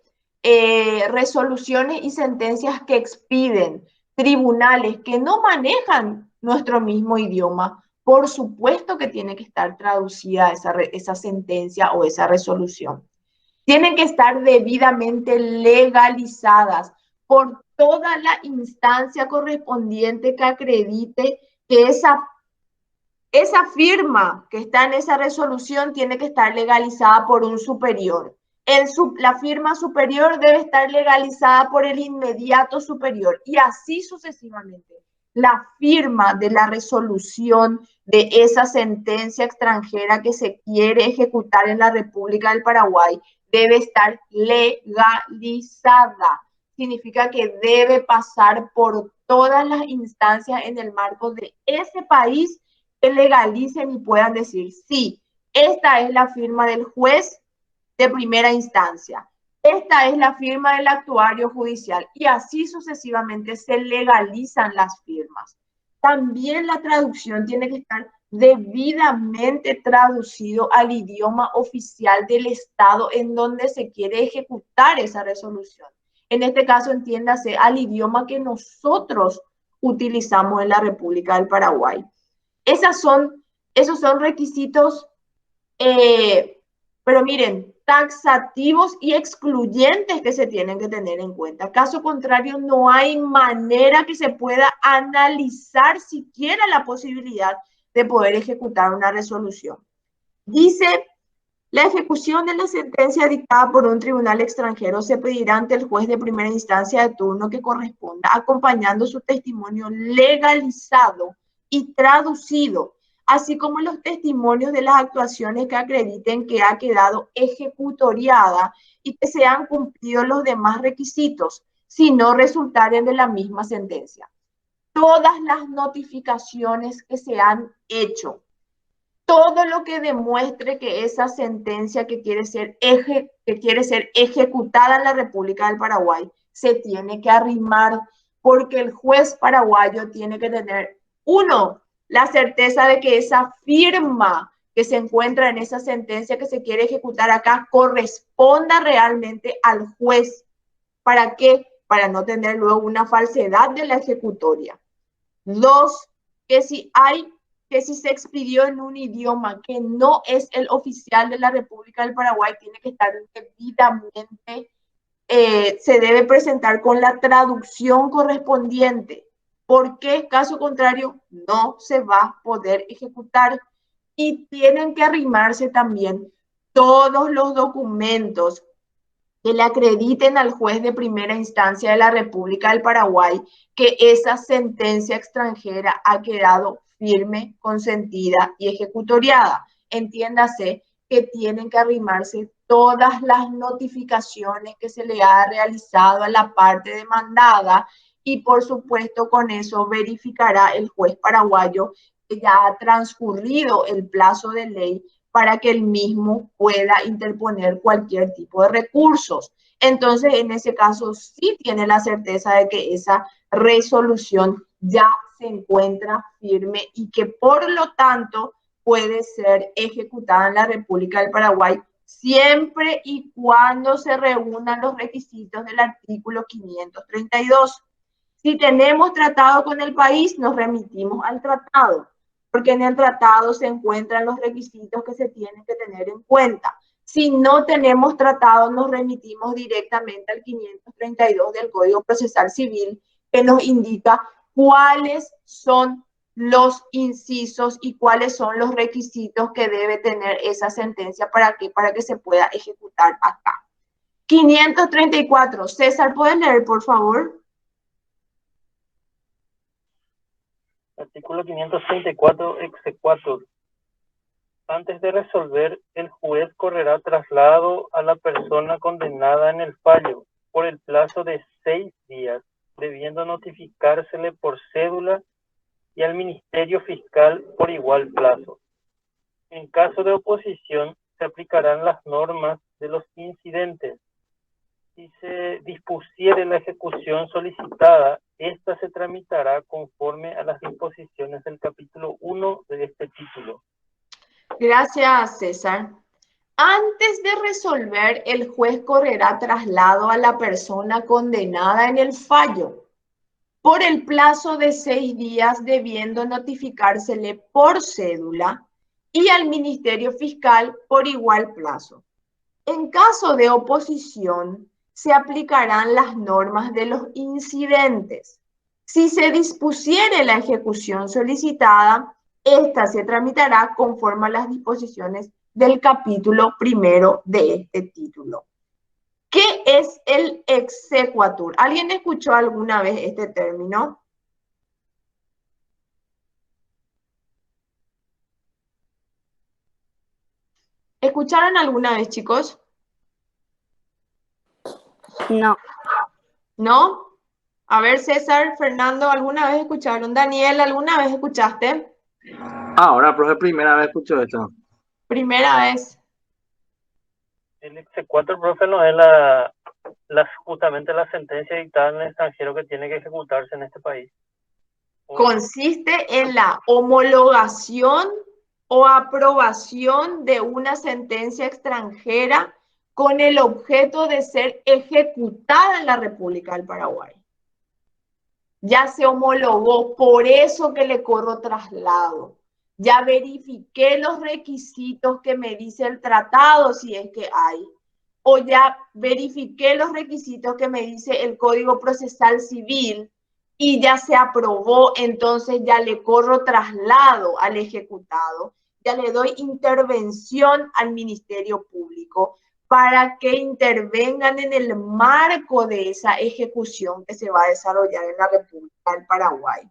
resoluciones y sentencias que expiden tribunales que no manejan nuestro mismo idioma, por supuesto que tiene que estar traducida esa sentencia o esa resolución. Tienen que estar debidamente legalizadas por toda la instancia correspondiente que acredite que esa firma que está en esa resolución tiene que estar legalizada por un superior. La firma superior debe estar legalizada por el inmediato superior y así sucesivamente. La firma de la resolución de esa sentencia extranjera que se quiere ejecutar en la República del Paraguay debe estar legalizada. Significa que debe pasar por todas las instancias en el marco de ese país que legalicen y puedan decir, sí, esta es la firma del juez de primera instancia, esta es la firma del actuario judicial, y así sucesivamente se legalizan las firmas. También la traducción tiene que estar debidamente traducido al idioma oficial del estado en donde se quiere ejecutar esa resolución. En este caso, entiéndase al idioma que nosotros utilizamos en la República del Paraguay. Esos son requisitos, pero miren, taxativos y excluyentes que se tienen que tener en cuenta. Caso contrario, no hay manera que se pueda analizar siquiera la posibilidad de poder ejecutar una resolución. Dice, la ejecución de la sentencia dictada por un tribunal extranjero se pedirá ante el juez de primera instancia de turno que corresponda, acompañando su testimonio legalizado y traducido, así como los testimonios de las actuaciones que acrediten que ha quedado ejecutoriada y que se han cumplido los demás requisitos, si no resultaren de la misma sentencia. Todas las notificaciones que se han hecho, todo lo que demuestre que esa sentencia que quiere ser ejecutada en la República del Paraguay se tiene que arrimar, porque el juez paraguayo tiene que tener, uno, la certeza de que esa firma que se encuentra en esa sentencia que se quiere ejecutar acá corresponda realmente al juez. ¿Para qué? Para no tener luego una falsedad de la ejecutoria. Dos, que si se expidió en un idioma que no es el oficial de la República del Paraguay, tiene que estar debidamente, se debe presentar con la traducción correspondiente. porque caso contrario no se va a poder ejecutar. Y tienen que arrimarse también todos los documentos que le acrediten al juez de primera instancia de la República del Paraguay que esa sentencia extranjera ha quedado firme, consentida y ejecutoriada. Entiéndase que tienen que arrimarse todas las notificaciones que se le ha realizado a la parte demandada y por supuesto con eso verificará el juez paraguayo que ya ha transcurrido el plazo de ley para que el mismo pueda interponer cualquier tipo de recursos. Entonces, en ese caso, sí tiene la certeza de que esa resolución ya se encuentra firme y que por lo tanto puede ser ejecutada en la República del Paraguay siempre y cuando se reúnan los requisitos del artículo 532. Si tenemos tratado con el país, nos remitimos al tratado, porque en el tratado se encuentran los requisitos que se tienen que tener en cuenta. Si no tenemos tratado, nos remitimos directamente al 532 del Código Procesal Civil, que nos indica cuáles son los incisos y cuáles son los requisitos que debe tener esa sentencia para que se pueda ejecutar acá. 534. César, ¿puedes leer, por favor? Artículo 534, exequatur. Antes de resolver, el juez correrá traslado a la persona condenada en el fallo por el plazo de 6 días, debiendo notificársele por cédula y al Ministerio Fiscal por igual plazo. En caso de oposición, se aplicarán las normas de los incidentes. Si se dispusiere la ejecución solicitada, esta se tramitará conforme a las disposiciones del capítulo 1 de este título. Gracias, César. Antes de resolver, el juez correrá traslado a la persona condenada en el fallo por el plazo de 6 días, debiendo notificársele por cédula y al Ministerio Fiscal por igual plazo. En caso de oposición, se aplicarán las normas de los incidentes. Si se dispusiere la ejecución solicitada, esta se tramitará conforme a las disposiciones del capítulo 1 de este título. ¿Qué es el exequatur? ¿Alguien escuchó alguna vez este término? ¿Escucharon alguna vez, chicos? No. ¿No? A ver, César, Fernando, ¿alguna vez escucharon? Daniel, ¿alguna vez escuchaste? Ahora, profe, primera vez escucho esto. Primera vez. El exequatur, profe, no es justamente la sentencia dictada en el extranjero que tiene que ejecutarse en este país. Consiste en la homologación o aprobación de una sentencia extranjera con el objeto de ser ejecutada en la República del Paraguay. Ya se homologó, por eso que le corro traslado. Ya verifiqué los requisitos que me dice el tratado, si es que hay. O ya verifiqué los requisitos que me dice el Código Procesal Civil y ya se aprobó, entonces ya le corro traslado al ejecutado. Ya le doy intervención al Ministerio Público para que intervengan en el marco de esa ejecución que se va a desarrollar en la República del Paraguay.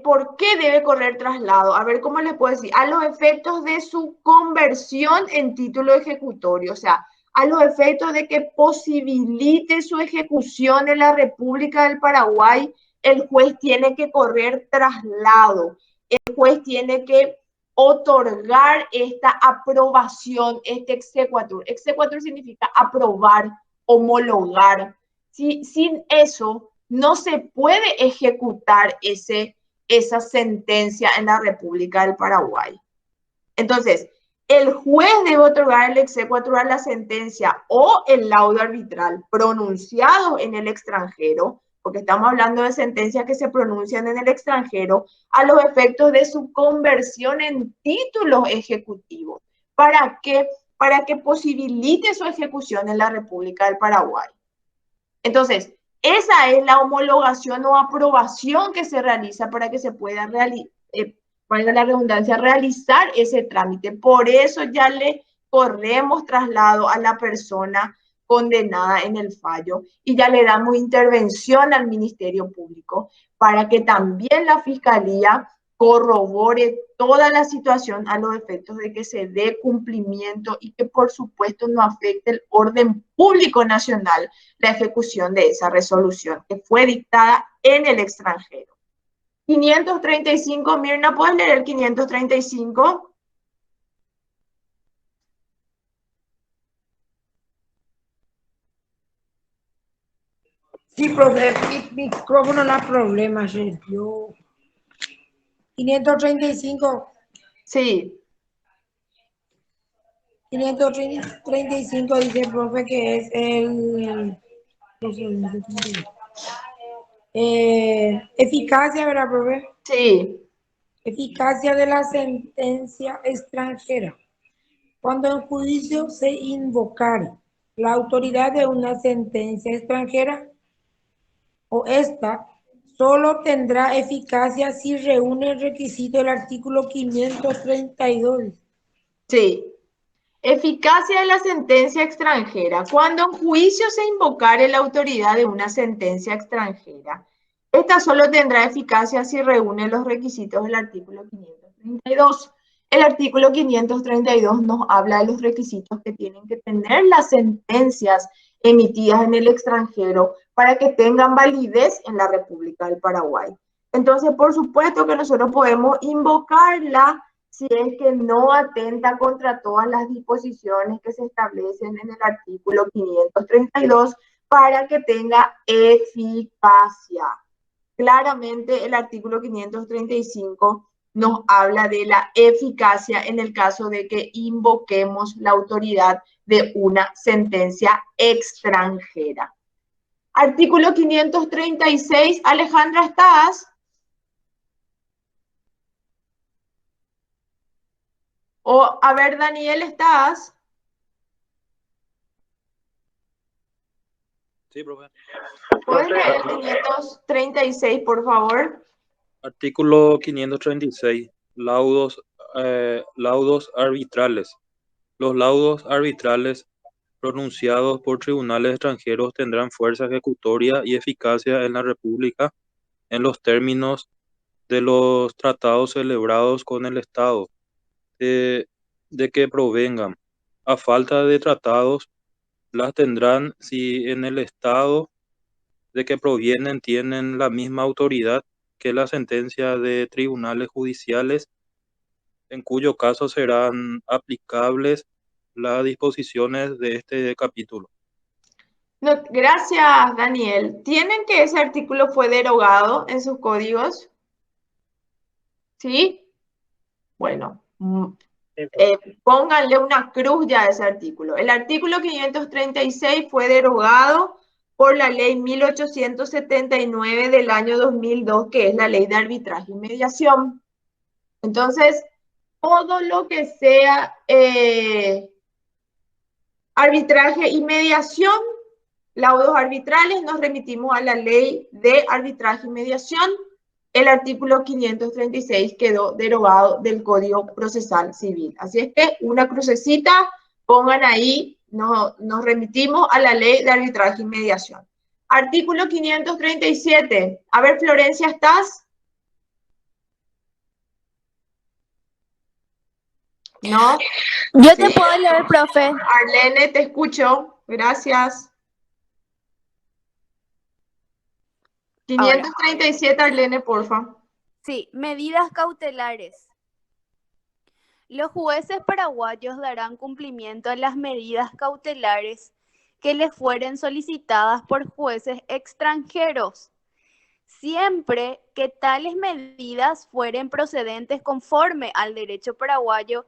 ¿Por qué debe correr traslado? A ver, ¿cómo les puedo decir? A los efectos de su conversión en título ejecutorio, o sea, a los efectos de que posibilite su ejecución en la República del Paraguay, el juez tiene que correr traslado. El juez tiene que otorgar esta aprobación, este exequatur. Exequatur significa aprobar, homologar. Sin eso, no se puede ejecutar esa sentencia en la República del Paraguay. Entonces, el juez debe otorgar el exequatur a la sentencia o el laudo arbitral pronunciado en el extranjero, porque estamos hablando de sentencias que se pronuncian en el extranjero, a los efectos de su conversión en títulos ejecutivos. ¿Para qué? Para que posibilite su ejecución en la República del Paraguay. Entonces, esa es la homologación o aprobación que se realiza para que se pueda valga la redundancia, realizar ese trámite. Por eso ya le corremos traslado a la persona condenada en el fallo y ya le damos intervención al Ministerio Público para que también la Fiscalía corrobore toda la situación a los efectos de que se dé cumplimiento y que por supuesto no afecte el orden público nacional la ejecución de esa resolución que fue dictada en el extranjero. 535, Mirna, ¿puedes leer el 535? Sí, profe, mi micrófono no da problema, yo. 535. Sí. 535 dice, profe, que es el... eficacia, ¿verdad, profe? Sí. Eficacia de la sentencia extranjera. Cuando en juicio se invocare la autoridad de una sentencia extranjera o esta solo tendrá eficacia si reúne el requisito del artículo 532. Sí. Eficacia de la sentencia extranjera. Cuando en juicio se invocare la autoridad de una sentencia extranjera, esta solo tendrá eficacia si reúne los requisitos del artículo 532. El artículo 532 nos habla de los requisitos que tienen que tener las sentencias emitidas en el extranjero para que tengan validez en la República del Paraguay. Entonces, por supuesto que nosotros podemos invocarla si es que no atenta contra todas las disposiciones que se establecen en el artículo 532 para que tenga eficacia. Claramente el artículo 535 nos habla de la eficacia en el caso de que invoquemos la autoridad de una sentencia extranjera. Artículo 536, Alejandra, ¿estás? O, a ver, Daniel, ¿estás? Sí, profe. ¿Puedes leer el 536, por favor? Artículo 536. Laudos arbitrales. Los laudos arbitrales pronunciados por tribunales extranjeros tendrán fuerza ejecutoria y eficacia en la República en los términos de los tratados celebrados con el Estado de que provengan. A falta de tratados, las tendrán si en el Estado de que provienen tienen la misma autoridad que la sentencia de tribunales judiciales, en cuyo caso serán aplicables las disposiciones de este capítulo. No, gracias, Daniel. ¿Tienen que ese artículo fue derogado en sus códigos? ¿Sí? Bueno, pónganle una cruz ya a ese artículo. El artículo 536 fue derogado por la ley 1879 del año 2002, que es la ley de arbitraje y mediación. Entonces, todo lo que sea arbitraje y mediación, laudos arbitrales, nos remitimos a la ley de arbitraje y mediación. El artículo 536 quedó derogado del Código Procesal Civil. Así es que una crucecita, pongan ahí, nos remitimos a la ley de arbitraje y mediación. Artículo 537. A ver, Florencia, ¿estás? ¿No? Yo te puedo leer, profe. Arlene, te escucho. Gracias. 537, Arlene, porfa. Sí, medidas cautelares. Los jueces paraguayos darán cumplimiento a las medidas cautelares que les fueren solicitadas por jueces extranjeros, siempre que tales medidas fueren procedentes conforme al derecho paraguayo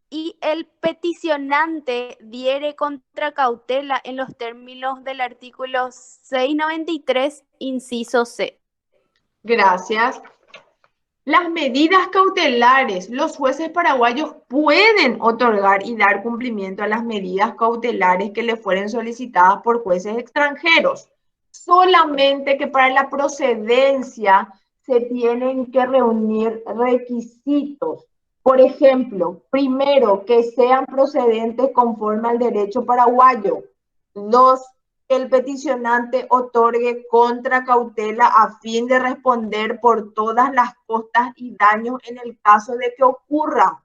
y el peticionante diere contra cautela en los términos del artículo 693, inciso C. Gracias. Las medidas cautelares, los jueces paraguayos pueden otorgar y dar cumplimiento a las medidas cautelares que le fueren solicitadas por jueces extranjeros. solamente que para la procedencia se tienen que reunir requisitos. Por ejemplo, primero, que sean procedentes conforme al derecho paraguayo. 2, que el peticionante otorgue contracautela a fin de responder por todas las costas y daños en el caso de que ocurra.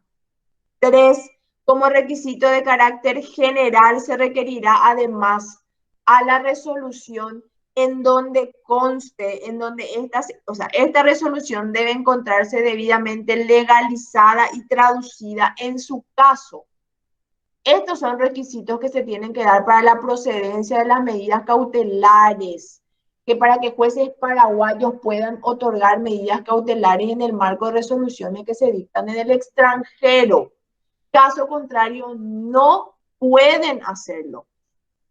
3, como requisito de carácter general se requerirá además a la resolución en donde conste, en donde esta resolución debe encontrarse debidamente legalizada y traducida en su caso. Estos son requisitos que se tienen que dar para la procedencia de las medidas cautelares, que para que jueces paraguayos puedan otorgar medidas cautelares en el marco de resoluciones que se dictan en el extranjero. Caso contrario, no pueden hacerlo.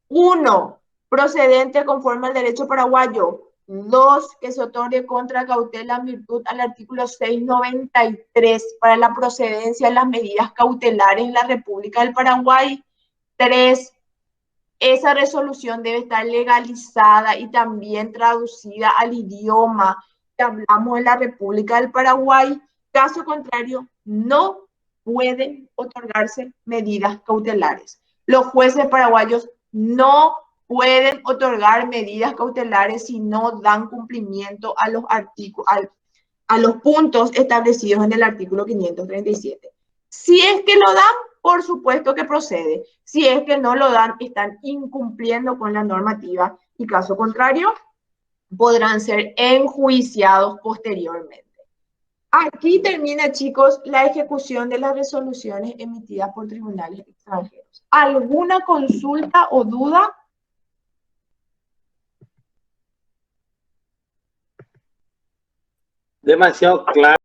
1, procedente conforme al derecho paraguayo. 2, que se otorgue contra cautela en virtud al artículo 693 para la procedencia de las medidas cautelares en la República del Paraguay. 3, esa resolución debe estar legalizada y también traducida al idioma que hablamos en la República del Paraguay. Caso contrario, no pueden otorgarse medidas cautelares. Los jueces paraguayos no pueden otorgar medidas cautelares si no dan cumplimiento a los puntos establecidos en el artículo 537. Si es que lo dan, por supuesto que procede. Si es que no lo dan, están incumpliendo con la normativa y caso contrario, podrán ser enjuiciados posteriormente. Aquí termina, chicos, la ejecución de las resoluciones emitidas por tribunales extranjeros. ¿Alguna consulta o duda? Demasiado claro.